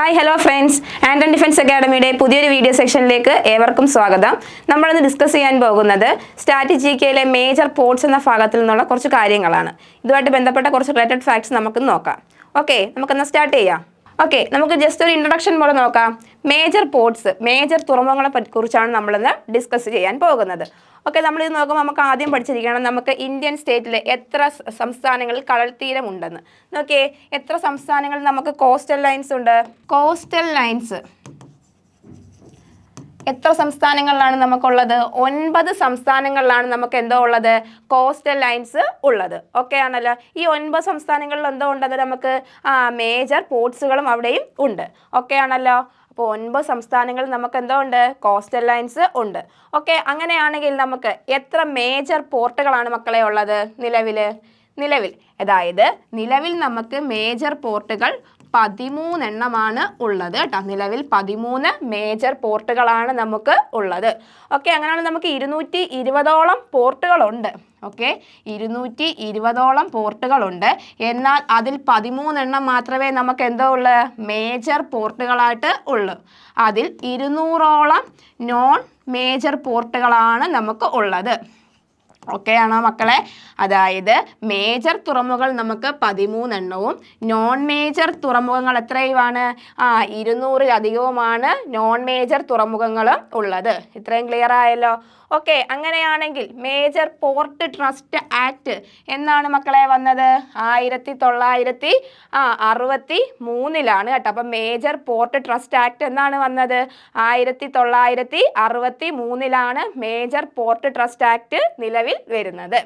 Hi hello friends, ആൻഡൺ defence അക്കാഡമിയുടെ പുതിയൊരു video സെക്ഷനിലേക്ക് ഏവർക്കും സ്വാഗതം. നമ്മളിന്ന് ഡിസ്കസ് ചെയ്യാൻ പോകുന്നത് സ്ട്രാറ്റജിക്കയിലെ മേജർ പോർട്സ് എന്ന ഭാഗത്തിൽ നിന്നുള്ള കുറച്ച് കാര്യങ്ങളാണ്. ഇതുമായിട്ട് ബന്ധപ്പെട്ട കുറച്ച് റിലേറ്റഡ് ഫാക്ട്സ് നമുക്ക് നോക്കാം. ഓക്കെ, നമുക്കൊന്ന് സ്റ്റാർട്ട് ചെയ്യാം. ഓക്കെ, നമുക്ക് ജസ്റ്റ് ഒരു ഇൻട്രൊഡക്ഷൻ പോലെ നോക്കാം. മേജർ പോർട്സ്, മേജർ തുറമുഖങ്ങളെ കുറിച്ചാണ് നമ്മളിന്ന് ഡിസ്കസ് ചെയ്യാൻ പോകുന്നത്. ഓക്കെ, നമ്മളിത് നോക്കുമ്പോൾ നമുക്ക് ആദ്യം പഠിച്ചിരിക്കണം നമുക്ക് ഇന്ത്യൻ സ്റ്റേറ്റിൽ എത്ര സംസ്ഥാനങ്ങളിൽ കടൽ തീരമുണ്ടെന്ന്. നോക്കിയേ, എത്ര സംസ്ഥാനങ്ങളിൽ നമുക്ക് കോസ്റ്റൽ ലൈൻസ് ഉണ്ട്? കോസ്റ്റൽ ലൈൻസ് എത്ര സംസ്ഥാനങ്ങളിലാണ് നമുക്കുള്ളത്? 9 സംസ്ഥാനങ്ങളിലാണ് നമുക്ക് എന്തോ ഉള്ളത്? കോസ്റ്റൽ ലൈൻസ് ഉള്ളത്. ഓക്കെ ആണല്ലോ. ഈ 9 സംസ്ഥാനങ്ങളിൽ എന്തോ ഉണ്ടത്? നമുക്ക് മേജർ പോർട്സുകളും അവിടെയും ഉണ്ട്. ഓക്കെ ആണല്ലോ. അപ്പോൾ 9 സംസ്ഥാനങ്ങളിൽ നമുക്ക് എന്തോ ഉണ്ട്? കോസ്റ്റൽ ലൈൻസ് ഉണ്ട്. ഓക്കെ, അങ്ങനെയാണെങ്കിൽ നമുക്ക് എത്ര മേജർ പോർട്ടുകളാണ് മക്കളെ ഉള്ളത് നിലവിൽ? അതായത് നിലവിൽ നമുക്ക് മേജർ പോർട്ടുകൾ 13 എണ്ണമാണ് ഉള്ളത് കേട്ടോ. നിലവിൽ 13 മേജർ പോർട്ടുകളാണ് നമുക്ക് ഉള്ളത്. ഓക്കെ, അങ്ങനെയാണെങ്കിൽ നമുക്ക് 220ഓളം പോർട്ടുകളുണ്ട്. ഓക്കെ, 220ഓളം പോർട്ടുകളുണ്ട്. എന്നാൽ അതിൽ 13 എണ്ണം മാത്രമേ നമുക്ക് എന്തോ ഉള്ളൂ? മേജർ പോർട്ടുകളായിട്ട് ഉള്ളൂ. അതിൽ 200ഓളം നോൺ മേജർ പോർട്ടുകളാണ് നമുക്ക് ഉള്ളത്. ഓക്കെ ആണോ മക്കളെ? അതായത് മേജർ തുറമുഖങ്ങൾ നമുക്ക് 13 എണ്ണവും നോൺ മേജർ തുറമുഖങ്ങൾ എത്രയുമാണ്? 200-ലധികവുമാണ് നോൺ മേജർ തുറമുഖങ്ങളും ഉള്ളത്. ഇത്രയും ക്ലിയർ ആയല്ലോ. ഓക്കെ, അങ്ങനെയാണെങ്കിൽ മേജർ പോർട്ട് ട്രസ്റ്റ് ആക്ട് എന്നാണ് മക്കളെ വന്നത്? 1963 കേട്ടോ. അപ്പം മേജർ പോർട്ട് ട്രസ്റ്റ് ആക്ട് എന്നാണ് വന്നത്? 1963 മേജർ പോർട്ട് ട്രസ്റ്റ് ആക്ട് നിലവിൽ വരുന്നത്.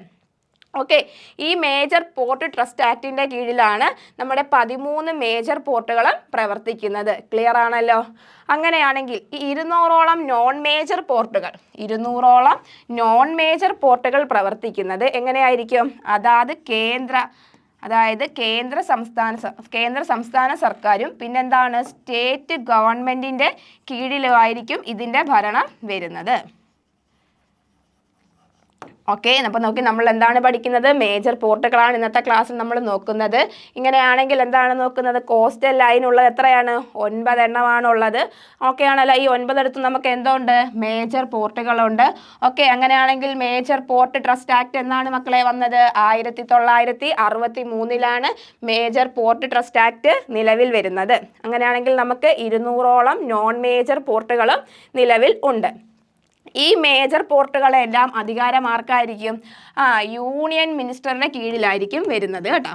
ഓക്കെ, ഈ മേജർ പോർട്ട് ട്രസ്റ്റ് ആക്ടിൻ്റെ കീഴിലാണ് നമ്മുടെ 13 മേജർ പോർട്ടുകൾ പ്രവർത്തിക്കുന്നത്. ക്ലിയർ ആണല്ലോ. അങ്ങനെയാണെങ്കിൽ ഈ 200ഓളം നോൺ മേജർ പോർട്ടുകൾ 200ഓളം നോൺ മേജർ പോർട്ടുകൾ പ്രവർത്തിക്കുന്നത് എങ്ങനെയായിരിക്കും? കേന്ദ്ര സംസ്ഥാന സർക്കാരും പിന്നെന്താണ് സ്റ്റേറ്റ് ഗവൺമെൻറ്റിൻ്റെ കീഴിലുമായിരിക്കും ഇതിൻ്റെ ഭരണം വരുന്നത്. ഓക്കെ, അപ്പോൾ നോക്കി നമ്മൾ എന്താണ് പഠിക്കുന്നത്? മേജർ പോർട്ടുകളാണ് ഇന്നത്തെ ക്ലാസ്സിൽ നമ്മൾ നോക്കുന്നത്. ഇങ്ങനെയാണെങ്കിൽ എന്താണ് നോക്കുന്നത്? കോസ്റ്റൽ ലൈൻ ഉള്ളത് എത്രയാണ്? 9 എണ്ണമാണുള്ളത്. ഓക്കെ ആണല്ലോ. ഈ 9 അടുത്ത് നമുക്ക് എന്തുണ്ട്? മേജർ പോർട്ടുകളുണ്ട്. ഓക്കെ, അങ്ങനെയാണെങ്കിൽ മേജർ പോർട്ട് ട്രസ്റ്റ് ആക്ട് എന്നാണ് മക്കളെ വന്നത്? 1963 മേജർ പോർട്ട് ട്രസ്റ്റ് ആക്ട് നിലവിൽ വരുന്നത്. അങ്ങനെയാണെങ്കിൽ നമുക്ക് 200ഓളം നോൺ മേജർ പോർട്ടുകളും നിലവിൽ ഉണ്ട്. ഈ മേജർ പോർട്ടുകളെല്ലാം അധികാരം ആർക്കായിരിക്കും? യൂണിയൻ മിനിസ്റ്ററിൻ്റെ കീഴിലായിരിക്കും വരുന്നത് കേട്ടോ.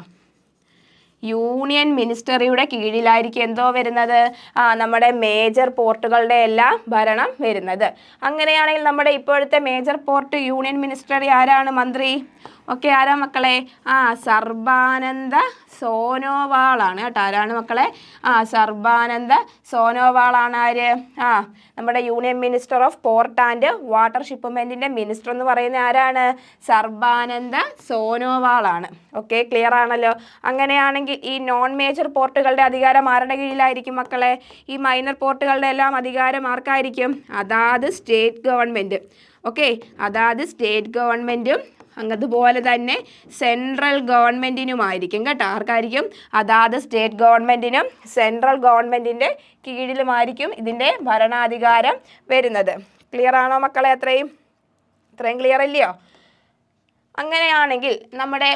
യൂണിയൻ മിനിസ്റ്ററിയുടെ കീഴിലായിരിക്കും എന്തോ വരുന്നത്? നമ്മുടെ മേജർ പോർട്ടുകളുടെ എല്ലാം ഭരണം വരുന്നത്. അങ്ങനെയാണെങ്കിൽ നമ്മുടെ ഇപ്പോഴത്തെ മേജർ പോർട്ട് യൂണിയൻ മിനിസ്റ്ററി ആരാണ് മന്ത്രി? ഓക്കെ, ആരാ മക്കളെ? സർബാനന്ദ സോനോവാളാണ് കേട്ടോ. ആരാണ് മക്കളെ? സർബാനന്ദ സോനോവാളാണ് ആര്? നമ്മുടെ union minister of port and water ഷിപ്മെൻറ്റിൻ്റെ മിനിസ്റ്റർ എന്ന് പറയുന്ന ആരാണ്? സർബാനന്ദ സോനോവാളാണ്. ഓക്കെ, ക്ലിയർ ആണല്ലോ. അങ്ങനെയാണെങ്കിൽ ഈ നോൺ മേജർ പോർട്ടുകളുടെ അധികാരം ആരുടെ കീഴിലായിരിക്കും മക്കളെ? ഈ മൈനർ പോർട്ടുകളുടെ എല്ലാം അധികാരം ആർക്കായിരിക്കും? അതാത് സ്റ്റേറ്റ് ഗവൺമെൻറ്. ഓക്കെ, അതാത് സ്റ്റേറ്റ് ഗവൺമെൻറ്റും അതുപോലെ തന്നെ സെൻട്രൽ ഗവൺമെൻറ്റിനുമായിരിക്കും കേട്ടോ. ആർക്കായിരിക്കും? അതാത് സ്റ്റേറ്റ് ഗവൺമെൻറ്റിനും സെൻട്രൽ ഗവൺമെൻറ്റിൻ്റെ കീഴിലുമായിരിക്കും ഇതിൻ്റെ ഭരണാധികാരം വരുന്നത്. ക്ലിയർ ആണോ മക്കളെ? ഇത്രയും ക്ലിയർ അല്ലയോ? അങ്ങനെയാണെങ്കിൽ നമ്മുടെ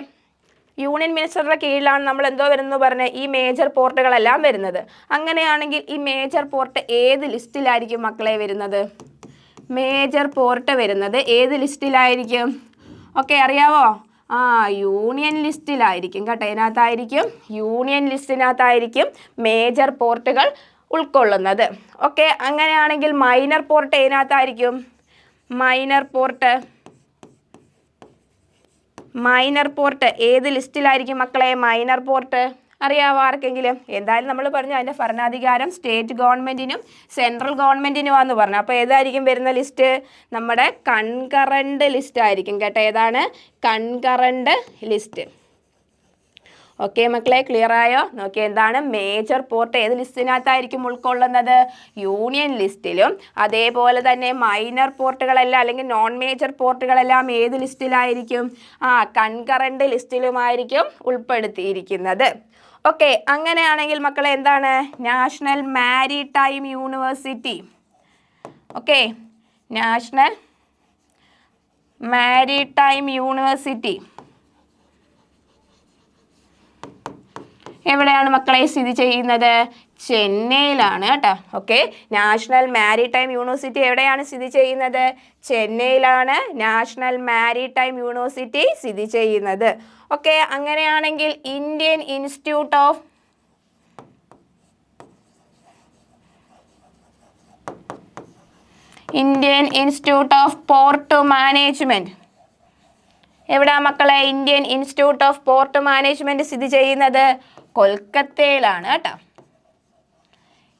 യൂണിയൻ മിനിസ്റ്ററുടെ കീഴിലാണ് നമ്മൾ എന്തോ വരുന്നത് പറഞ്ഞ് ഈ മേജർ പോർട്ടുകളെല്ലാം വരുന്നത്. അങ്ങനെയാണെങ്കിൽ ഈ മേജർ പോർട്ട് ഏത് ലിസ്റ്റിലായിരിക്കും മക്കളെ വരുന്നത്? മേജർ പോർട്ട് വരുന്നത് ഏത് ലിസ്റ്റിലായിരിക്കും? ഓക്കെ, അറിയാവോ? യൂണിയൻ ലിസ്റ്റിലായിരിക്കും കേട്ടോ. ഇതിനകത്തായിരിക്കും, യൂണിയൻ ലിസ്റ്റിനകത്തായിരിക്കും മേജർ പോർട്ടുകൾ ഉൾക്കൊള്ളുന്നത്. ഓക്കെ, അങ്ങനെയാണെങ്കിൽ മൈനർ പോർട്ട് ഏതിനകത്തായിരിക്കും? മൈനർ പോർട്ട് ഏത് ലിസ്റ്റിലായിരിക്കും മക്കളെ? മൈനർ പോർട്ട് അറിയാവോ ആർക്കെങ്കിലും? എന്തായാലും നമ്മൾ പറഞ്ഞു അതിൻ്റെ ഭരണാധികാരം സ്റ്റേറ്റ് ഗവൺമെൻറ്റിനും സെൻട്രൽ ഗവൺമെൻറ്റിനുമാണെന്ന് പറഞ്ഞു. അപ്പോൾ ഏതായിരിക്കും വരുന്ന ലിസ്റ്റ്? നമ്മുടെ കൺകറൻറ്റ് ലിസ്റ്റ് ആയിരിക്കും കേട്ടോ. ഏതാണ്? Concurrent list. ഓക്കെ മക്കളെ, ക്ലിയർ ആയോ? നോക്കി, എന്താണ് മേജർ പോർട്ട് ഏത് ലിസ്റ്റിനകത്തായിരിക്കും ഉൾക്കൊള്ളുന്നത്? യൂണിയൻ ലിസ്റ്റിലും അതേപോലെ തന്നെ മൈനർ പോർട്ടുകളെല്ലാം അല്ലെങ്കിൽ നോൺ മേജർ പോർട്ടുകളെല്ലാം ഏത് ലിസ്റ്റിലായിരിക്കും? കൺകറൻറ്റ് ലിസ്റ്റിലുമായിരിക്കും ഉൾപ്പെടുത്തിയിരിക്കുന്നത്. ഓക്കെ, അങ്ങനെയാണെങ്കിൽ മക്കളെ എന്താണ് national maritime university. Okay, national maritime university എവിടെയാണ് മക്കളെ സ്ഥിതി ചെയ്യുന്നത്? ചെന്നൈയിലാണ് കേട്ടോ. ഓക്കെ, നാഷണൽ മാരിടൈം യൂണിവേഴ്സിറ്റി എവിടെയാണ് സ്ഥിതി ചെയ്യുന്നത്? ചെന്നൈയിലാണ് നാഷണൽ മാരിടൈം യൂണിവേഴ്സിറ്റി സ്ഥിതി ചെയ്യുന്നത്. ഓക്കെ, അങ്ങനെയാണെങ്കിൽ Indian institute of port management എവിടാ മക്കളെ? Indian institute of port management സ്ഥിതി ചെയ്യുന്നത് കൊൽക്കത്തയിലാണ് കേട്ടോ.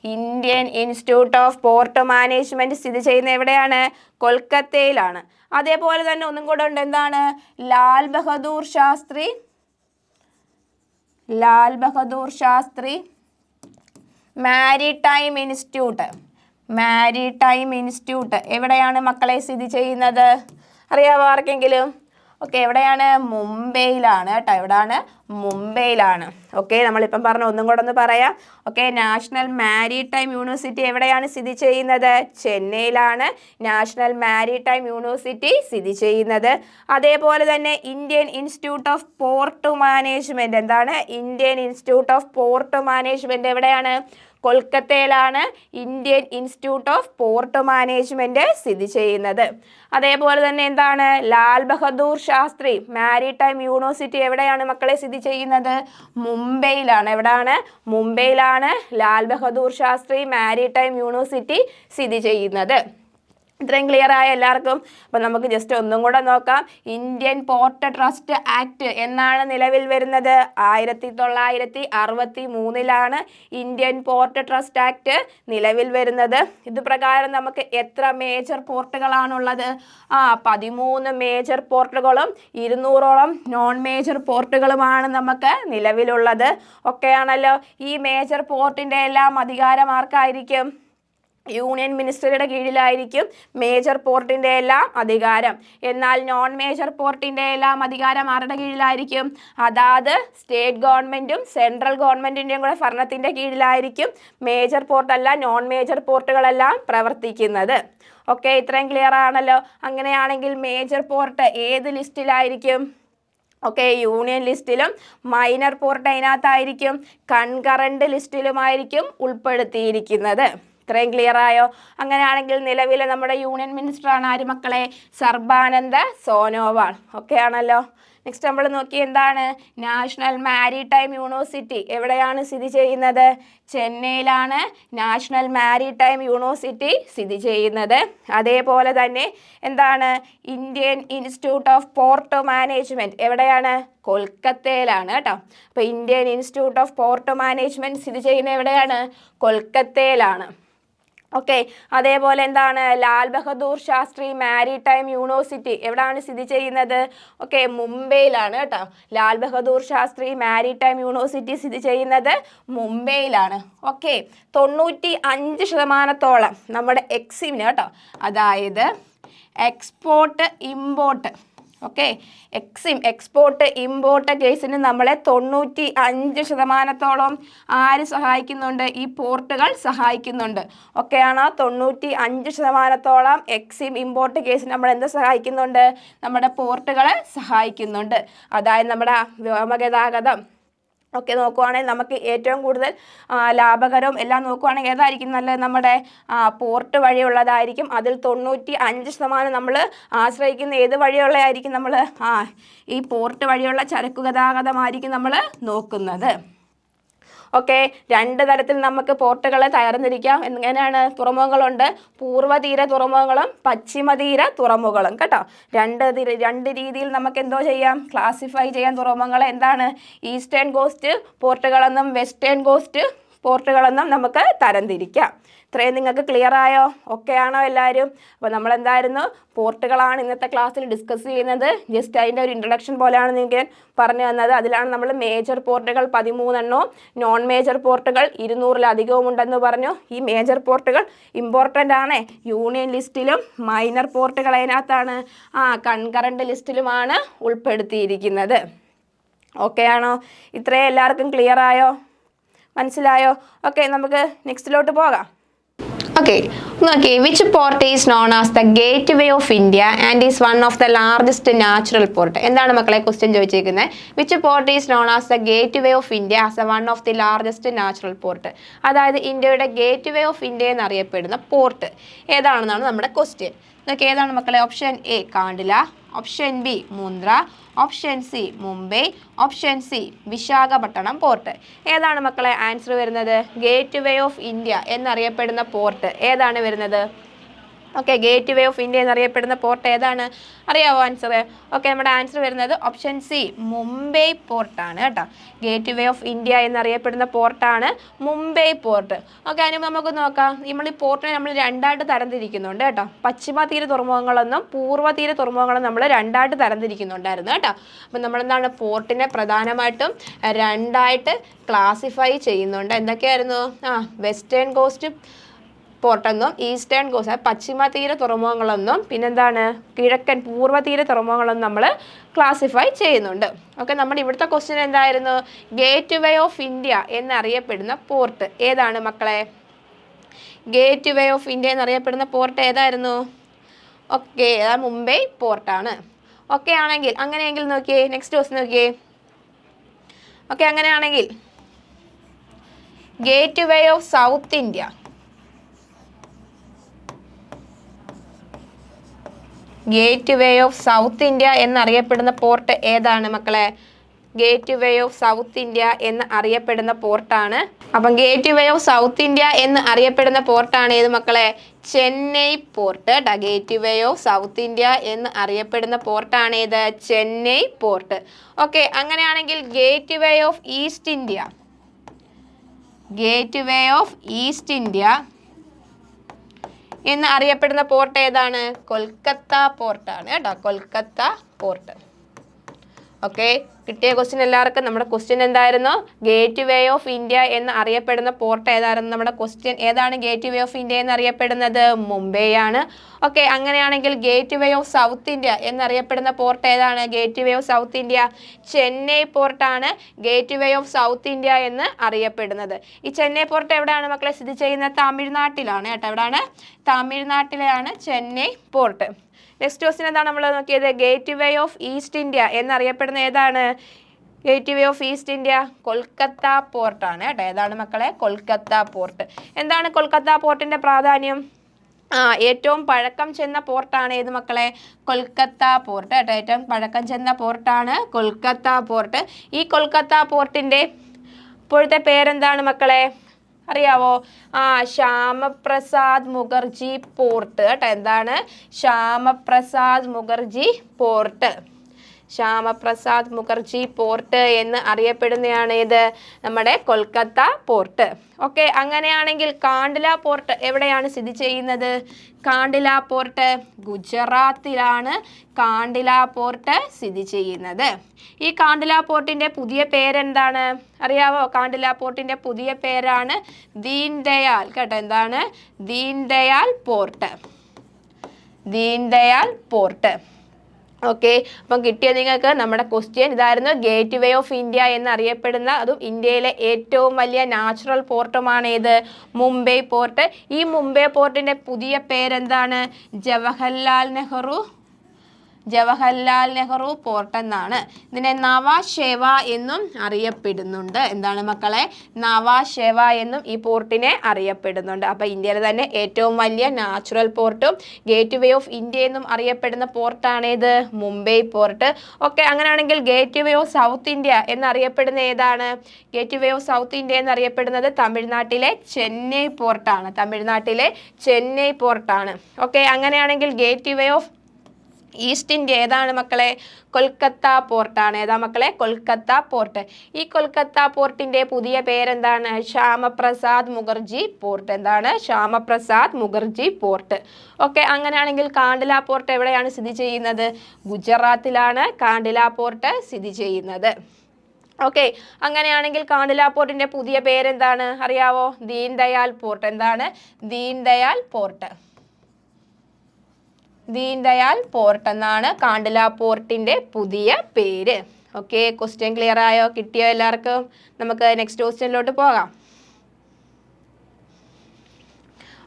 Indian institute of port management സ്ഥിതി ചെയ്യുന്നത് എവിടെയാണ്? കൊൽക്കത്തയിലാണ്. അതേപോലെ തന്നെ ഒന്നും കൂടെ ഉണ്ട്, എന്താണ്? ലാൽ ബഹദൂർ ശാസ്ത്രി മാരിടൈം ഇൻസ്റ്റിറ്റ്യൂട്ട് എവിടെയാണ് മക്കളെ സ്ഥിതി ചെയ്യുന്നത്? അറിയാവോ ആർക്കെങ്കിലും? ഓക്കെ, എവിടെയാണ്? മുംബൈയിലാണ് കേട്ടോ. എവിടെയാണ്? മുംബൈയിലാണ്. ഓക്കെ, നമ്മളിപ്പം പറഞ്ഞ ഒന്നും കൂടെ ഒന്ന് പറയാം. ഓക്കെ, നാഷണൽ മാരിടൈം യൂണിവേഴ്സിറ്റി എവിടെയാണ് സ്ഥിതി ചെയ്യുന്നത്? ചെന്നൈയിലാണ് നാഷണൽ മാരിടൈം യൂണിവേഴ്സിറ്റി സ്ഥിതി ചെയ്യുന്നത്. അതേപോലെ തന്നെ Indian institute of port management എന്താണ്? Indian institute of port management എവിടെയാണ്? കൊൽക്കത്തയിലാണ് Indian institute of port management സ്ഥിതി ചെയ്യുന്നത്. അതേപോലെ തന്നെ എന്താണ്? ലാൽ ബഹദൂർ ശാസ്ത്രി മാരിടൈം യൂണിവേഴ്സിറ്റി എവിടെയാണ് മക്കളെ സ്ഥിതി ചെയ്യുന്നത്? മുംബൈയിലാണ്. എവിടെയാണ്? മുംബൈയിലാണ് ലാൽ ബഹദൂർ ശാസ്ത്രി മാരിടൈം യൂണിവേഴ്സിറ്റി സ്ഥിതി ചെയ്യുന്നത്. ഇത്രയും ക്ലിയർ ആയ എല്ലാവർക്കും? അപ്പം നമുക്ക് ജസ്റ്റ് ഒന്നും കൂടെ നോക്കാം. ഇന്ത്യൻ പോർട്ട് ട്രസ്റ്റ് ആക്ട് എന്നാണ് നിലവിൽ വരുന്നത്? 1963 ഇന്ത്യൻ പോർട്ട് ട്രസ്റ്റ് ആക്ട് നിലവിൽ വരുന്നത്. ഇത് പ്രകാരം നമുക്ക് എത്ര മേജർ പോർട്ടുകളാണുള്ളത്? 13 മേജർ പോർട്ടുകളും 200ഓളം നോൺ മേജർ പോർട്ടുകളുമാണ് നമുക്ക് നിലവിലുള്ളത്. ഒക്കെയാണല്ലോ. ഈ മേജർ പോർട്ടിൻ്റെ എല്ലാം അധികാരം ആർക്കായിരിക്കും? യൂണിയൻ മിനിസ്റ്ററിയുടെ കീഴിലായിരിക്കും മേജർ പോർട്ടിൻ്റെ എല്ലാം അധികാരം. എന്നാൽ നോൺ മേജർ പോർട്ടിൻ്റെ എല്ലാം അധികാരം ആരുടെ കീഴിലായിരിക്കും? അതാത് സ്റ്റേറ്റ് ഗവൺമെൻറ്റും സെൻട്രൽ ഗവൺമെൻറ്റിൻ്റെയും കൂടെ ഭരണത്തിൻ്റെ കീഴിലായിരിക്കും മേജർ പോർട്ടല്ല നോൺ മേജർ പോർട്ടുകളെല്ലാം പ്രവർത്തിക്കുന്നത്. ഓക്കെ, ഇത്രയും ക്ലിയർ ആണല്ലോ. അങ്ങനെയാണെങ്കിൽ മേജർ പോർട്ട് ഏത് ലിസ്റ്റിലായിരിക്കും? ഓക്കെ, യൂണിയൻ ലിസ്റ്റിലും മൈനർ പോർട്ട് അതിനകത്തായിരിക്കും കൺകറൻറ്റ് ലിസ്റ്റിലുമായിരിക്കും ഉൾപ്പെടുത്തിയിരിക്കുന്നത്. ഇത്രയും ക്ലിയർ ആയോ? അങ്ങനെയാണെങ്കിൽ നിലവിലെ നമ്മുടെ യൂണിയൻ മിനിസ്റ്ററാണ് ആര് മക്കളെ? സർബാനന്ദ സോനോവാൾ. ഓക്കെ ആണല്ലോ. നെക്സ്റ്റ് നമ്മൾ നോക്കി എന്താണ്? നാഷണൽ മാരിടൈം യൂണിവേഴ്സിറ്റി എവിടെയാണ് സ്ഥിതി ചെയ്യുന്നത്? ചെന്നൈയിലാണ് നാഷണൽ മാരിടൈം യൂണിവേഴ്സിറ്റി സ്ഥിതി ചെയ്യുന്നത്. അതേപോലെ തന്നെ എന്താണ്? Indian institute of port management എവിടെയാണ്? കൊൽക്കത്തയിലാണ് കേട്ടോ. അപ്പോൾ Indian institute of port management സ്ഥിതി ചെയ്യുന്നത് എവിടെയാണ്? കൊൽക്കത്തയിലാണ്. ഓക്കെ, അതേപോലെ എന്താണ്? ലാൽ ബഹദൂർ ശാസ്ത്രി മാരിടൈം യൂണിവേഴ്സിറ്റി എവിടെയാണ് സ്ഥിതി ചെയ്യുന്നത്? ഓക്കെ, മുംബൈയിലാണ് കേട്ടോ. ലാൽ ബഹദൂർ ശാസ്ത്രി മാരിടൈം യൂണിവേഴ്സിറ്റി സ്ഥിതി ചെയ്യുന്നത് മുംബൈയിലാണ്. ഓക്കെ, 95% നമ്മുടെ എക്സിമിന് കേട്ടോ, അതായത് export import, okay, export import കേസിന് നമ്മളെ 95% ആര് സഹായിക്കുന്നുണ്ട്? ഈ പോർട്ടുകൾ സഹായിക്കുന്നുണ്ട്. ഓക്കെയാണോ? 95% എക്സിം ഇമ്പോർട്ട് കേസിന് നമ്മൾ എന്ത് സഹായിക്കുന്നുണ്ട്? നമ്മുടെ പോർട്ടുകൾ സഹായിക്കുന്നുണ്ട്. അതായത് നമ്മുടെ വ്യോമഗതാഗതം ഒക്കെ നോക്കുവാണെങ്കിൽ നമുക്ക് ഏറ്റവും കൂടുതൽ ലാഭകരവും എല്ലാം നോക്കുവാണെങ്കിൽ ഏതായിരിക്കും നല്ലത്? നമ്മുടെ പോർട്ട് വഴിയുള്ളതായിരിക്കും. അതിൽ 95% നമ്മൾ ആശ്രയിക്കുന്ന ഏത് വഴിയുള്ളതായിരിക്കും? നമ്മൾ ഈ പോർട്ട് വഴിയുള്ള ചരക്കു ഗതാഗതമായിരിക്കും നമ്മൾ നോക്കുന്നത്. ഓക്കെ, 2 തരത്തിൽ നമുക്ക് പോർട്ടുകൾ തരംതിരിക്കാം. എങ്ങനെയാണ്? തുറമുഖങ്ങളുണ്ട്, പൂർവ്വതീര തുറമുഖങ്ങളും പശ്ചിമതീര തുറമുഖങ്ങളും കേട്ടോ. രണ്ട് രീതിയിൽ നമുക്ക് എന്തോ ചെയ്യാം? ക്ലാസിഫൈ ചെയ്യാൻ തുറമുഖങ്ങളെ. എന്താണ്? ഈസ്റ്റേൺ കോസ്റ്റ് പോർട്ടുകളെന്നും വെസ്റ്റേൺ കോസ്റ്റ് പോർട്ടുകളെന്നും നമുക്ക് തരംതിരിക്കാം. ഇത്രയും നിങ്ങൾക്ക് ക്ലിയർ ആയോ? ഓക്കെ ആണോ എല്ലാവരും? അപ്പോൾ നമ്മളെന്തായിരുന്നു? പോർട്ടുകളാണ് ഇന്നത്തെ ക്ലാസ്സിൽ ഡിസ്കസ് ചെയ്യുന്നത്. ജസ്റ്റ് അതിൻ്റെ ഒരു ഇൻട്രൊഡക്ഷൻ പോലെയാണ് നിങ്ങൾക്ക് പറഞ്ഞു തന്നത്. അതിലാണ് നമ്മൾ മേജർ പോർട്ടുകൾ 13 എണ്ണവും നോൺ മേജർ പോർട്ടുകൾ 200-ലധികവും ഉണ്ടെന്ന് പറഞ്ഞു. ഈ മേജർ പോർട്ടുകൾ ഇമ്പോർട്ടൻ്റ് ആണ്. യൂണിയൻ ലിസ്റ്റിലും മൈനർ പോർട്ടുകൾ അതിനകത്താണ് കൺകറൻറ്റ് ലിസ്റ്റിലുമാണ് ഉൾപ്പെടുത്തിയിരിക്കുന്നത്. ഓക്കെ ആണോ? ഇത്രയും എല്ലാവർക്കും ക്ലിയർ ആയോ? മനസ്സിലായോ? ഓക്കെ, നമുക്ക് നെക്സ്റ്റിലോട്ട് പോകാം. ഓക്കെ, നോക്കി. Which port is known as the gate way of India and is one of the largest natural port? എന്താണ് മക്കളെ ക്വസ്റ്റ്യൻ ചോദിച്ചിരിക്കുന്നത്? Which port is known as the gate way of India as A one of the largest natural port? അതായത് ഇന്ത്യയുടെ gate way of India എന്നറിയപ്പെടുന്ന port ഏതാണെന്നാണ് നമ്മുടെ question. നോക്കി, ഏതാണ് മക്കളെ? Option A കാണ്ടില, option B Mundra, option C Mumbai, option C Visakhapatnam port. ഏതാണ് മക്കളെ answer വരുന്നത്? ഗേറ്റ് വേ ഓഫ് ഇന്ത്യ എന്നറിയപ്പെടുന്ന പോർട്ട് ഏതാണ് വരുന്നത്? Okay, gate way of India എന്നറിയപ്പെടുന്ന പോർട്ട് ഏതാണ്? അറിയാവോ ആൻസർ? ഓക്കെ, നമ്മുടെ ആൻസർ വരുന്നത് ഓപ്ഷൻ സി മുംബൈ പോർട്ടാണ് കേട്ടോ. ഗേറ്റ് വേ ഓഫ് ഇന്ത്യ എന്നറിയപ്പെടുന്ന പോർട്ടാണ് മുംബൈ പോർട്ട്. ഓക്കെ, അതിന് നമുക്ക് നോക്കാം. നമ്മൾ ഈ പോർട്ടിനെ നമ്മൾ രണ്ടായിട്ട് തരംതിരിക്കുന്നുണ്ട് കേട്ടോ. പശ്ചിമ തീര തുറമുഖങ്ങളെന്നും പൂർവ്വ തീര തുറമുഖങ്ങളെന്നും നമ്മൾ രണ്ടായിട്ട് തരംതിരിക്കുന്നുണ്ടായിരുന്നു കേട്ടോ. അപ്പം നമ്മളെന്താണ് പോർട്ടിനെ പ്രധാനമായിട്ടും രണ്ടായിട്ട് ക്ലാസിഫൈ ചെയ്യുന്നുണ്ട്. എന്തൊക്കെയായിരുന്നു? വെസ്റ്റേൺ കോസ്റ്റ് പോർട്ടെന്നും ഈസ്റ്റേൺ കോസ്റ്റ് പശ്ചിമ തീര തുറമുഖങ്ങളെന്നും പിന്നെന്താണ് കിഴക്കൻ പൂർവ്വ തീര തുറമുഖങ്ങളെന്നും നമ്മൾ ക്ലാസിഫൈ ചെയ്യുന്നുണ്ട്. ഓക്കെ, നമ്മുടെ ഇവിടുത്തെ ക്വസ്റ്റ്യൻ എന്തായിരുന്നു? ഗേറ്റ് വേ ഓഫ് ഇന്ത്യ എന്നറിയപ്പെടുന്ന പോർട്ട് ഏതാണ് മക്കളെ? ഗേറ്റ് വേ ഓഫ് ഇന്ത്യ എന്നറിയപ്പെടുന്ന പോർട്ട് ഏതായിരുന്നു? ഓക്കെ, മുംബൈ പോർട്ടാണ്. ഓക്കെ ആണെങ്കിൽ അങ്ങനെയെങ്കിൽ നോക്കിയേ, നെക്സ്റ്റ് ക്വസ്റ്റ്യൻ നോക്കിയേ. ഓക്കെ, അങ്ങനെയാണെങ്കിൽ gate way of south India gate way of south India എന്നറിയപ്പെടുന്ന പോർട്ട് ഏതാണ് മക്കളെ? Gate way of south India എന്ന് അറിയപ്പെടുന്ന പോർട്ടാണ്. അപ്പം gate way of south India എന്ന് അറിയപ്പെടുന്ന പോർട്ടാണ് ഏത് മക്കളെ? Chennai port. Gate way of south India എന്ന് അറിയപ്പെടുന്ന പോർട്ടാണ് ഏത്? ചെന്നൈ പോർട്ട്. ഓക്കെ, അങ്ങനെയാണെങ്കിൽ gate way of east India gate way of east India എന്ന് അറിയപ്പെടുന്ന പോർട്ട് ഏതാണ്? കൊൽക്കത്ത പോർട്ടാണ് കേട്ടോ. കൊൽക്കത്ത പോർട്ട്. ഓക്കെ, കിട്ടിയ ക്വസ്റ്റ്യൻ എല്ലാവർക്കും. നമ്മുടെ ക്വസ്റ്റ്യൻ എന്തായിരുന്നു? ഗേറ്റ് വേ ഓഫ് ഇന്ത്യ എന്ന് അറിയപ്പെടുന്ന പോർട്ട് ഏതായിരുന്നു? നമ്മുടെ ക്വസ്റ്റ്യൻ ഏതാണ് ഗേറ്റ് വേ ഓഫ് ഇന്ത്യ എന്ന് അറിയപ്പെടുന്നത്? മുംബൈ ആണ്. ഓക്കെ, അങ്ങനെയാണെങ്കിൽ gate way of south India എന്നറിയപ്പെടുന്ന പോർട്ട് ഏതാണ്? Gate way of south India Chennai പോർട്ടാണ് gate way of south India എന്ന് അറിയപ്പെടുന്നത്. ഈ ചെന്നൈ പോർട്ട് എവിടെയാണ് മക്കളെ സ്ഥിതി ചെയ്യുന്നത്? തമിഴ്നാട്ടിലാണ് കേട്ടോ. എവിടെയാണ്? തമിഴ്നാട്ടിലെയാണ് ചെന്നൈ പോർട്ട്. നെക്സ്റ്റ് ക്വസ്റ്റ്യൻ എന്താണ് നമ്മൾ നോക്കിയത്? Gate way of east India എന്നറിയപ്പെടുന്ന ഏതാണ്? Gate way of east India Kolkata പോർട്ടാണ് കേട്ടോ. ഏതാണ് മക്കളെ? കൊൽക്കത്ത പോർട്ട്. എന്താണ് കൊൽക്കത്ത പോർട്ടിൻ്റെ പ്രാധാന്യം? ഏറ്റവും പഴക്കം ചെന്ന പോർട്ടാണ് ഏത് മക്കളെ? കൊൽക്കത്ത പോർട്ട് കേട്ടോ. ഏറ്റവും പഴക്കം ചെന്ന പോർട്ടാണ് കൊൽക്കത്ത പോർട്ട്. ഈ കൊൽക്കത്ത പോർട്ടിൻ്റെ ഇപ്പോഴത്തെ പേരെന്താണ് മക്കളെ? അറിയാവോ? ശ്യാമപ്രസാദ് മുഖർജി പോർട്ട് കേട്ടോ. എന്താണ്? ശ്യാമപ്രസാദ് മുഖർജി പോർട്ട്. ശ്യാമപ്രസാദ് മുഖർജി പോർട്ട് എന്ന് അറിയപ്പെടുന്നതാണ് ഇത് നമ്മുടെ കൊൽക്കത്ത പോർട്ട്. ഓക്കെ, അങ്ങനെയാണെങ്കിൽ കാണ്ടില പോർട്ട് എവിടെയാണ് സ്ഥിതി ചെയ്യുന്നത്? കാണ്ടില പോർട്ട് ഗുജറാത്തിലാണ് കാണ്ടില പോർട്ട് സ്ഥിതി ചെയ്യുന്നത്. ഈ കാണ്ടില പോർട്ടിൻ്റെ പുതിയ പേരെന്താണ് അറിയാവോ? കാണ്ടില പോർട്ടിൻ്റെ പുതിയ പേരാണ് ദീൻ ദയാൽ കേട്ടോ. എന്താണ്? Deen Dayal port. Deen Dayal port. Okay, അപ്പം കിട്ടിയ നിങ്ങൾക്ക് നമ്മുടെ ക്വസ്റ്റ്യൻ ഇതായിരുന്നു. ഗേറ്റ് വേ ഓഫ് ഇന്ത്യ എന്നറിയപ്പെടുന്ന അതും ഇന്ത്യയിലെ ഏറ്റവും വലിയ നാച്ചുറൽ പോർട്ടുമാണ് ഏത്? മുംബൈ പോർട്ട്. ഈ മുംബൈ പോർട്ടിൻ്റെ പുതിയ പേരെന്താണ്? ജവഹർലാൽ നെഹ്റു പോർട്ട് എന്നാണ്. ഇതിനെ നവാശേവ എന്നും അറിയപ്പെടുന്നുണ്ട്. എന്താണ് മക്കളെ? നവാശേവ എന്നും ഈ പോർട്ടിനെ അറിയപ്പെടുന്നുണ്ട്. അപ്പോൾ ഇന്ത്യയിലെ തന്നെ ഏറ്റവും വലിയ നാച്ചുറൽ പോർട്ടും ഗേറ്റ് വേ ഓഫ് ഇന്ത്യ എന്നും അറിയപ്പെടുന്ന പോർട്ടാണേത്? മുംബൈ പോർട്ട്. ഓക്കെ, അങ്ങനെയാണെങ്കിൽ gate way of south India എന്നറിയപ്പെടുന്ന ഏതാണ്? ഗേറ്റ് വേ ഓഫ് സൗത്ത് ഇന്ത്യ എന്നറിയപ്പെടുന്നത് തമിഴ്നാട്ടിലെ ചെന്നൈ പോർട്ടാണ്. തമിഴ്നാട്ടിലെ ചെന്നൈ പോർട്ടാണ്. ഓക്കെ, അങ്ങനെയാണെങ്കിൽ gate way of east India ഏതാണ് മക്കളെ? കൊൽക്കത്ത പോർട്ടാണ്. ഏതാ മക്കളെ? കൊൽക്കത്ത പോർട്ട്. ഈ കൊൽക്കത്ത പോർട്ടിൻ്റെ പുതിയ പേരെന്താണ്? ശ്യാമപ്രസാദ് മുഖർജി പോർട്ട്. എന്താണ്? ശ്യാമപ്രസാദ് മുഖർജി പോർട്ട്. ഓക്കെ, അങ്ങനെയാണെങ്കിൽ കാണ്ടില പോർട്ട് എവിടെയാണ് സ്ഥിതി ചെയ്യുന്നത്? ഗുജറാത്തിലാണ് കാണ്ടില പോർട്ട് സ്ഥിതി ചെയ്യുന്നത്. ഓക്കെ, അങ്ങനെയാണെങ്കിൽ കാണ്ടില പോർട്ടിൻ്റെ പുതിയ പേരെന്താണ് അറിയാവോ? ദീൻ ദയാൽ പോർട്ട്. എന്താണ്? ദീൻ ദയാൽ പോർട്ട്. ദീൻ ദയാൽ പോർട്ട് എന്നാണ് കാണ്ടില പോർട്ടിൻ്റെ പുതിയ പേര്. ഓക്കെ, ക്വസ്റ്റ്യൻ ക്ലിയർ ആയോ? കിട്ടിയോ എല്ലാവർക്കും? നമുക്ക് നെക്സ്റ്റ് ക്വസ്റ്റ്യനിലോട്ട് പോകാം.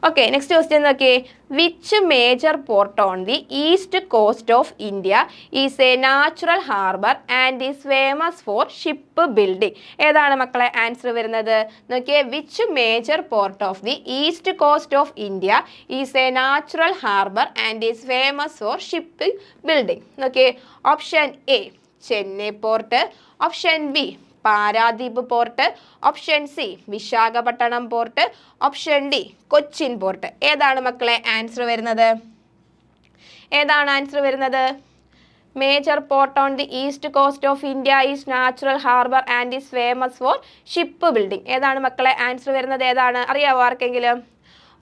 ഓക്കെ, നെക്സ്റ്റ് ക്വസ്റ്റ്യൻ നോക്കിയേ. Which major port on the east coast of India is a natural harbour and is famous for ship building? ഏതാണ് മക്കളെ ആൻസർ വരുന്നത്? നോക്കിയേ, which major port of the east coast of India is a natural harbour and is famous for ship building? നോക്കിയേ, option A Chennai port, option B Paradip port, option C Visakhapatnam port, option D Cochin port. ഏതാണ് മക്കളെ answer വരുന്നത്? ഏതാണ് answer വരുന്നത്? Major port on the east coast of India is natural harbour and is famous for ship building. ഏതാണ് മക്കളെ answer വരുന്നത്? ഏതാണ് അറിയാവോ ആർക്കെങ്കിലും?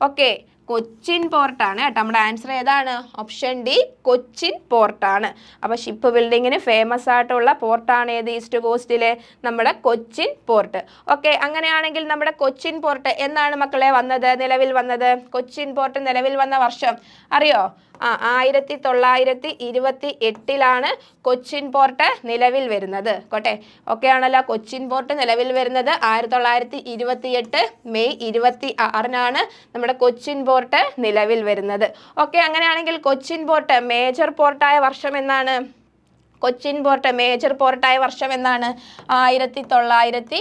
ഓക്കെ, കൊച്ചിൻ പോർട്ടാണ് കേട്ടോ. നമ്മുടെ ആൻസർ ഏതാണ്? ഓപ്ഷൻ ഡി കൊച്ചിൻ പോർട്ടാണ്. അപ്പോൾ ഷിപ്പ് ബിൽഡിങ്ങിന് ഫേമസ് ആയിട്ടുള്ള പോർട്ടാണ് ഏത്? ഈസ്റ്റ് കോസ്റ്റിലെ നമ്മുടെ കൊച്ചിൻ പോർട്ട്. ഓക്കെ, അങ്ങനെയാണെങ്കിൽ നമ്മുടെ കൊച്ചിൻ പോർട്ട് എന്നാണ് മക്കളെ വന്നത്, നിലവിൽ വന്നത്? കൊച്ചിൻ പോർട്ട് നിലവിൽ വന്ന വർഷം അറിയോ? 1928 കൊച്ചിൻ പോർട്ട് നിലവിൽ വരുന്നത്. കോട്ടെ, ഓക്കെ ആണല്ലോ. കൊച്ചിൻ പോർട്ട് നിലവിൽ വരുന്നത് 1928 മെയ് 26 നമ്മുടെ കൊച്ചിൻ പോർട്ട് നിലവിൽ വരുന്നത്. ഓക്കെ, അങ്ങനെയാണെങ്കിൽ കൊച്ചിൻ പോർട്ട് മേജർ പോർട്ടായ വർഷം എന്നാണ്? കൊച്ചിൻ പോർട്ട് മേജർ പോർട്ടായ വർഷം എന്നാണ്? 1936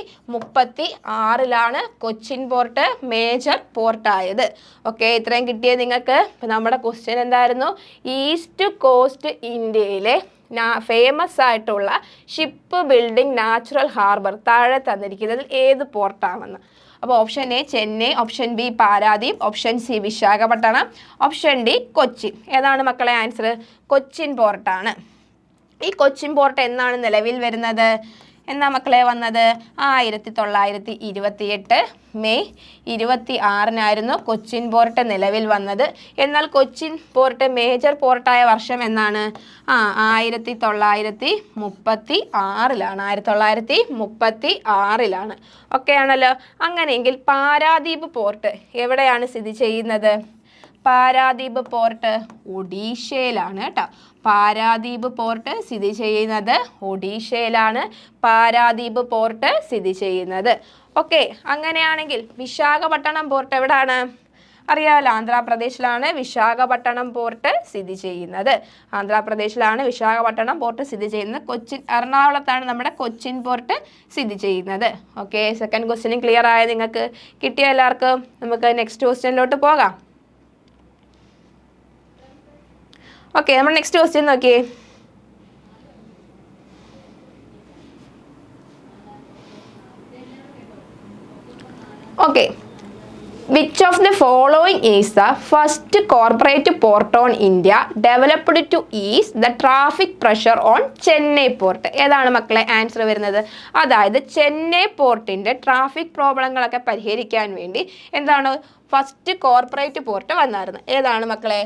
കൊച്ചിൻ പോർട്ട് മേജർ പോർട്ടായത്. ഓക്കെ, ഇത്രയും കിട്ടിയത് നിങ്ങൾക്ക്. ഇപ്പം നമ്മുടെ ക്വസ്റ്റ്യൻ എന്തായിരുന്നു? ഈസ്റ്റ് കോസ്റ്റ് ഇന്ത്യയിലെ ഫേമസ് ആയിട്ടുള്ള ഷിപ്പ് ബിൽഡിംഗ് നാച്ചുറൽ ഹാർബർ താഴെ തന്നിരിക്കുന്നതിൽ ഏത് പോർട്ടാണെന്ന്. അപ്പോൾ option A Chennai, option B Paradip, option C Visakhapatnam, option D Cochin. ഏതാണ് മക്കളെ ആൻസർ? കൊച്ചിൻ പോർട്ടാണ്. ഈ കൊച്ചിൻ പോർട്ട് എന്നാണ് നിലവിൽ വരുന്നത്? എന്നാ മക്കളെ വന്നത്? 1928 മെയ് 26 കൊച്ചിൻ പോർട്ട് നിലവിൽ വന്നത്. എന്നാൽ കൊച്ചിൻ പോർട്ട് മേജർ പോർട്ടായ വർഷം എന്നാണ്? 1936 ഓക്കെ ആണല്ലോ. അങ്ങനെയെങ്കിൽ പാരാദീപ് പോർട്ട് എവിടെയാണ് സ്ഥിതി ചെയ്യുന്നത്? പാരാദീപ് പോർട്ട് ഒഡീഷയിലാണ് കേട്ടോ. പാരാദീപ് പോർട്ട് സ്ഥിതി ചെയ്യുന്നത് ഒഡീഷയിലാണ്. പാരാദീപ് പോർട്ട് സ്ഥിതി ചെയ്യുന്നത്. ഓക്കെ, അങ്ങനെയാണെങ്കിൽ വിശാഖപട്ടണം പോർട്ട് എവിടെയാണ്? അറിയാമല്ലോ, ആന്ധ്രാപ്രദേശിലാണ് വിശാഖപട്ടണം പോർട്ട് സ്ഥിതി ചെയ്യുന്നത്. ആന്ധ്രാപ്രദേശിലാണ് വിശാഖപട്ടണം പോർട്ട് സ്ഥിതി ചെയ്യുന്നത്. കൊച്ചിൻ എറണാകുളത്താണ് നമ്മുടെ കൊച്ചിൻ പോർട്ട് സ്ഥിതി ചെയ്യുന്നത്. ഓക്കെ, സെക്കൻഡ് ക്വസ്റ്റ്യനും ക്ലിയർ ആയ നിങ്ങൾക്ക്? കിട്ടിയ എല്ലാവർക്കും? നമുക്ക് നെക്സ്റ്റ് ക്വസ്റ്റ്യനിലോട്ട് പോകാം. ഓക്കെ, നമ്മൾ നെക്സ്റ്റ് ക്വസ്റ്റ്യൻ നോക്കിയേ. Okay, which of the following is the first corporate port on India developed to ease the traffic pressure on Chennai port? ഏതാണ് മക്കളെ ആൻസർ വരുന്നത്? അതായത് ചെന്നൈ പോർട്ടിൻ്റെ ട്രാഫിക് പ്രോബ്ലങ്ങളൊക്കെ പരിഹരിക്കാൻ വേണ്ടി എന്താണ് ഫസ്റ്റ് കോർപ്പറേറ്റ് പോർട്ട് വന്നായിരുന്നു? ഏതാണ് മക്കളെ?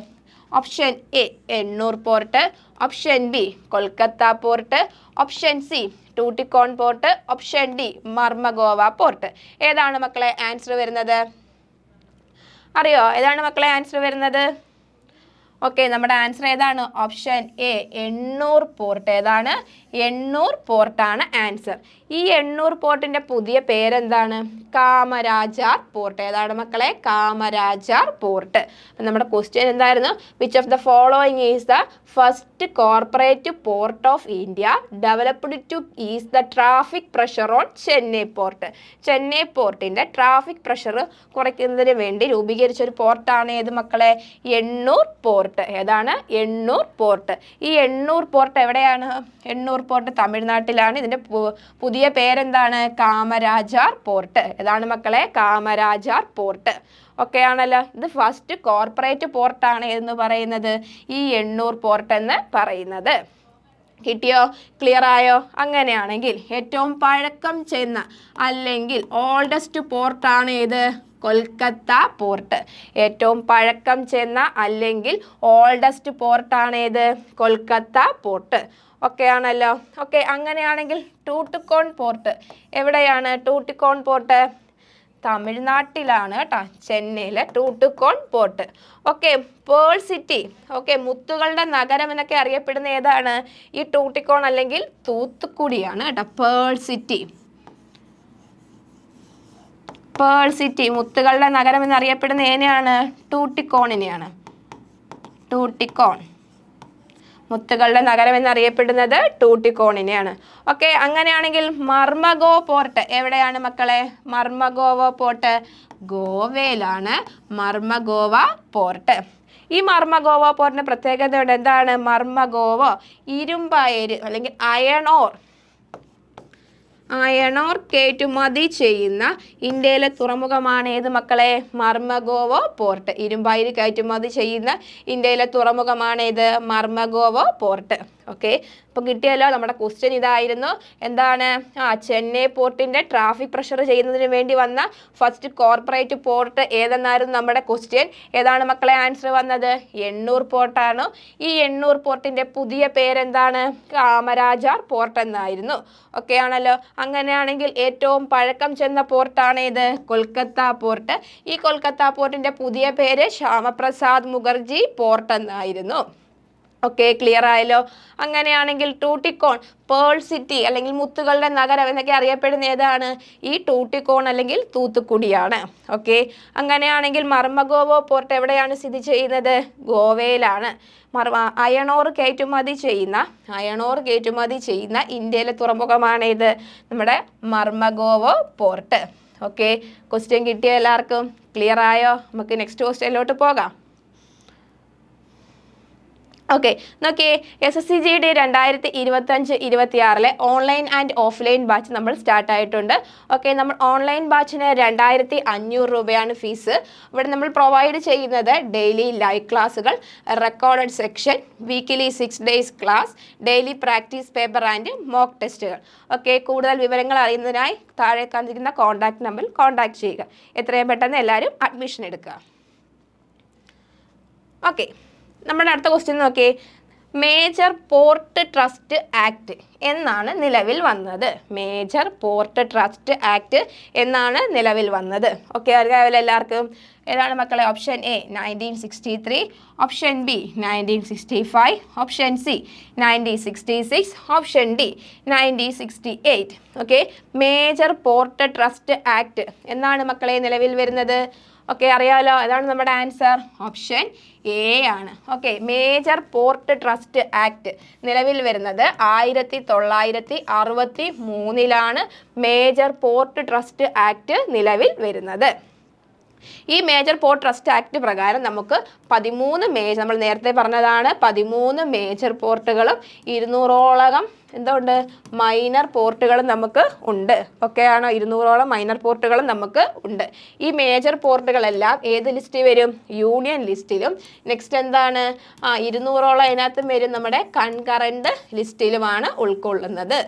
Option A Ennore port, option B Kolkata port, option C Tuticorin port, option D Marmagao port. ഏതാണ് മക്കളെ ആൻസർ വരുന്നത്? അറിയോ ഏതാണ് മക്കളെ ആൻസർ വരുന്നത്? ഓക്കെ, നമ്മുടെ ആൻസർ ഏതാണ്? Option A Ennore port. ഏതാണ്? എണ്ണൂർ പോർട്ടാണ് ആൻസർ. ഈ എണ്ണൂർ പോർട്ടിൻ്റെ പുതിയ പേരെന്താണ്? കാമരാജാർ പോർട്ട്. ഏതാണ് മക്കളെ? കാമരാജാർ പോർട്ട്. നമ്മുടെ ക്വസ്റ്റ്യൻ എന്തായിരുന്നു? Which of the following is the first corporate port of India developed to ease the traffic pressure on Chennai port? Chennai പോർട്ടിൻ്റെ ട്രാഫിക് പ്രഷർ കുറയ്ക്കുന്നതിന് വേണ്ടി രൂപീകരിച്ച ഒരു പോർട്ടാണ് ഏത് മക്കളെ? എണ്ണൂർ പോർട്ട്. ഏതാണ്? എണ്ണൂർ പോർട്ട്. ഈ എണ്ണൂർ പോർട്ട് എവിടെയാണ്? എണ്ണൂർ പോർട്ട് തമിഴ്നാട്ടിലാണ്. ഇതിൻ്റെ പുതിയ പേരെന്താണ്? കാമരാജാർ പോർട്ട്. ഏതാണ് മക്കളെ? കാമരാജാർ പോർട്ട്. ഓക്കെ ആണല്ലോ. ഇത് ഫസ്റ്റ് കോർപ്പറേറ്റ് പോർട്ടാണ് എന്ന് പറയുന്നത് ഈ എണ്ണൂർ പോർട്ട് എന്ന് പറയുന്നത്. കിട്ടിയോ? ക്ലിയർ ആയോ? അങ്ങനെയാണെങ്കിൽ ഏറ്റവും പഴക്കം ചെന്ന അല്ലെങ്കിൽ ഓൾഡസ്റ്റ് പോർട്ടാണ് ഏത്? കൊൽക്കത്ത പോർട്ട്. ഏറ്റവും പഴക്കം ചെന്ന അല്ലെങ്കിൽ ഓൾഡസ്റ്റ് പോർട്ടാണ് ഏത്? കൊൽക്കത്ത പോർട്ട്. ഓക്കെ ആണല്ലോ. ഓക്കെ, അങ്ങനെയാണെങ്കിൽ ടൂട്ടിക്കോൺ പോർട്ട് എവിടെയാണ്? ടൂട്ടിക്കോൺ പോർട്ട് തമിഴ്നാട്ടിലാണ് കേട്ടോ, ചെന്നൈയിലെ Tuticorin port. Okay, pearl city, okay, മുത്തുകളുടെ നഗരം എന്നൊക്കെ അറിയപ്പെടുന്ന ഏതാണ്? ഈ ടൂട്ടിക്കോൺ അല്ലെങ്കിൽ തൂത്തുക്കുടിയാണ് കേട്ടോ. പേൾ സിറ്റി, പേൾ സിറ്റി, മുത്തുകളുടെ നഗരം എന്നറിയപ്പെടുന്ന ഏനെയാണ്? ടൂട്ടിക്കോണിനെയാണ്. ടൂട്ടിക്കോൺ, മുത്തുകളുടെ നഗരം എന്നറിയപ്പെടുന്നത് ടൂട്ടിക്കോണിനെയാണ്. ഓക്കെ, അങ്ങനെയാണെങ്കിൽ മർമഗോ പോർട്ട് എവിടെയാണ് മക്കളെ? മർമഗോവോ പോർട്ട് ഗോവയിലാണ്. മർമഗോവ പോർട്ട്. ഈ മർമഗോവ പോർട്ടിന്റെ പ്രത്യേകത എന്താണ്? മർമഗോവോ ഇരുമ്പയര് അല്ലെങ്കിൽ അയണോർ കയറ്റുമതി ചെയ്യുന്ന ഇന്ത്യയിലെ തുറമുഖമാണ് ഏത് മക്കളെ? മർമഗോവോ പോർട്ട്. ഇരുമ്പയിര് കയറ്റുമതി ചെയ്യുന്ന ഇന്ത്യയിലെ തുറമുഖമാണ് ഏത്? മർമഗോവോ പോർട്ട്. ഓക്കെ, അപ്പം കിട്ടിയല്ലോ. നമ്മുടെ ക്വസ്റ്റ്യൻ ഇതായിരുന്നു. എന്താണ്? ചെന്നൈ പോർട്ടിൻ്റെ ട്രാഫിക് പ്രഷർ ചെയ്യുന്നതിന് വേണ്ടി വന്ന ഫസ്റ്റ് കോർപ്പറേറ്റ് പോർട്ട് ഏതെന്നായിരുന്നു നമ്മുടെ ക്വസ്റ്റ്യൻ. ഏതാണ് മക്കളെ ആൻസർ വന്നത്? എണ്ണൂർ പോർട്ടാണ്. ഈ എണ്ണൂർ പോർട്ടിൻ്റെ പുതിയ പേരെന്താണ്? കാമരാജാർ പോർട്ട് എന്നായിരുന്നു. ഓക്കെ ആണല്ലോ. അങ്ങനെയാണെങ്കിൽ ഏറ്റവും പഴക്കം ചെന്ന പോർട്ടാണ് ഏത്? കൊൽക്കത്ത പോർട്ട്. ഈ കൊൽക്കത്ത പോർട്ടിൻ്റെ പുതിയ പേര് ശ്യാമപ്രസാദ് മുഖർജി പോർട്ട് എന്നായിരുന്നു. ഓക്കെ, ക്ലിയർ ആയല്ലോ. അങ്ങനെയാണെങ്കിൽ ടൂട്ടിക്കോൺ, പേൾ സിറ്റി അല്ലെങ്കിൽ മുത്തുകളുടെ നഗരം എന്നൊക്കെ അറിയപ്പെടുന്ന ഏതാണ്? ഈ ടൂട്ടിക്കോൺ അല്ലെങ്കിൽ തൂത്തുക്കുടിയാണ്. ഓക്കെ, അങ്ങനെയാണെങ്കിൽ മർമഗോവോ പോർട്ട് എവിടെയാണ് സ്ഥിതി ചെയ്യുന്നത്? ഗോവയിലാണ്. അയണോർ കയറ്റുമതി ചെയ്യുന്ന ഇന്ത്യയിലെ തുറമുഖമാണ് ഇത്? നമ്മുടെ മർമഗോവോ പോർട്ട്. ഓക്കെ, ക്വസ്റ്റ്യൻ കിട്ടിയ എല്ലാവർക്കും ക്ലിയർ ആയോ? നമുക്ക് നെക്സ്റ്റ് ക്വസ്റ്റ്യനിലോട്ട് പോകാം. ഓക്കെ, നോക്കിയേ, SSCGD 2025-26 online and offline batch നമ്മൾ സ്റ്റാർട്ടായിട്ടുണ്ട്. ഓക്കെ, നമ്മൾ ഓൺലൈൻ ബാച്ചിന് 2500 രൂപയാണ് ഫീസ്. ഇവിടെ നമ്മൾ പ്രൊവൈഡ് ചെയ്യുന്നത് ഡെയിലി ലൈവ് ക്ലാസ്സുകൾ, recorded section, weekly 6 days class, daily practice paper and mock ടെസ്റ്റുകൾ. ഓക്കെ, കൂടുതൽ വിവരങ്ങൾ അറിയുന്നതിനായി താഴെ കാണിക്കുന്ന കോൺടാക്ട് നമ്പറിൽ കോൺടാക്ട് ചെയ്യുക. എത്രയും പെട്ടെന്ന് എല്ലാവരും അഡ്മിഷൻ എടുക്കുക. ഓക്കെ, നമ്മുടെ അടുത്ത ക്വസ്റ്റ്യൻ നോക്കിയേ. മേജർ പോർട്ട് ട്രസ്റ്റ് ആക്ട് എന്നാണ് നിലവിൽ വന്നത്. മേജർ പോർട്ട് ട്രസ്റ്റ് ആക്ട് എന്നാണ് നിലവിൽ വന്നത്. ഓക്കെ, അറിയാമല്ലോ എല്ലാവർക്കും. ഏതാണ് മക്കളെ? Option A 1963, option B 1965, option C 1966, option D 1968. Okay, major port trust act എന്നാണ് മക്കളെ നിലവിൽ വരുന്നത്. ഓക്കെ, അറിയാമല്ലോ. അതാണ് നമ്മുടെ ആൻസർ. ഓപ്ഷൻ എ ആണ്. Okay, major port trust act നിലവിൽ വരുന്നത് 1963 മേജർ പോർട്ട് ട്രസ്റ്റ് ആക്ട് നിലവിൽ വരുന്നത്. ഈ മേജർ പോർട്ട് ട്രസ്റ്റ് ആക്ട് പ്രകാരം നമുക്ക് 13 നമ്മൾ നേരത്തെ പറഞ്ഞതാണ്, 13 മേജർ പോർട്ടുകളും 200ഓളം എന്തുണ്ട്? മൈനർ പോർട്ടുകളും നമുക്ക് ഉണ്ട്. ഓക്കെ ആണോ? 200ഓളം മൈനർ പോർട്ടുകളും നമുക്ക് ഉണ്ട്. ഈ മേജർ പോർട്ടുകളെല്ലാം ഏത് ലിസ്റ്റിൽ വരും? യൂണിയൻ ലിസ്റ്റിലും. നെക്സ്റ്റ് എന്താണ്? 200ഓളം അതിനകത്തും വരും നമ്മുടെ കൺകറന്റ് ലിസ്റ്റിലുമാണ് ഉൾക്കൊള്ളുന്നത്.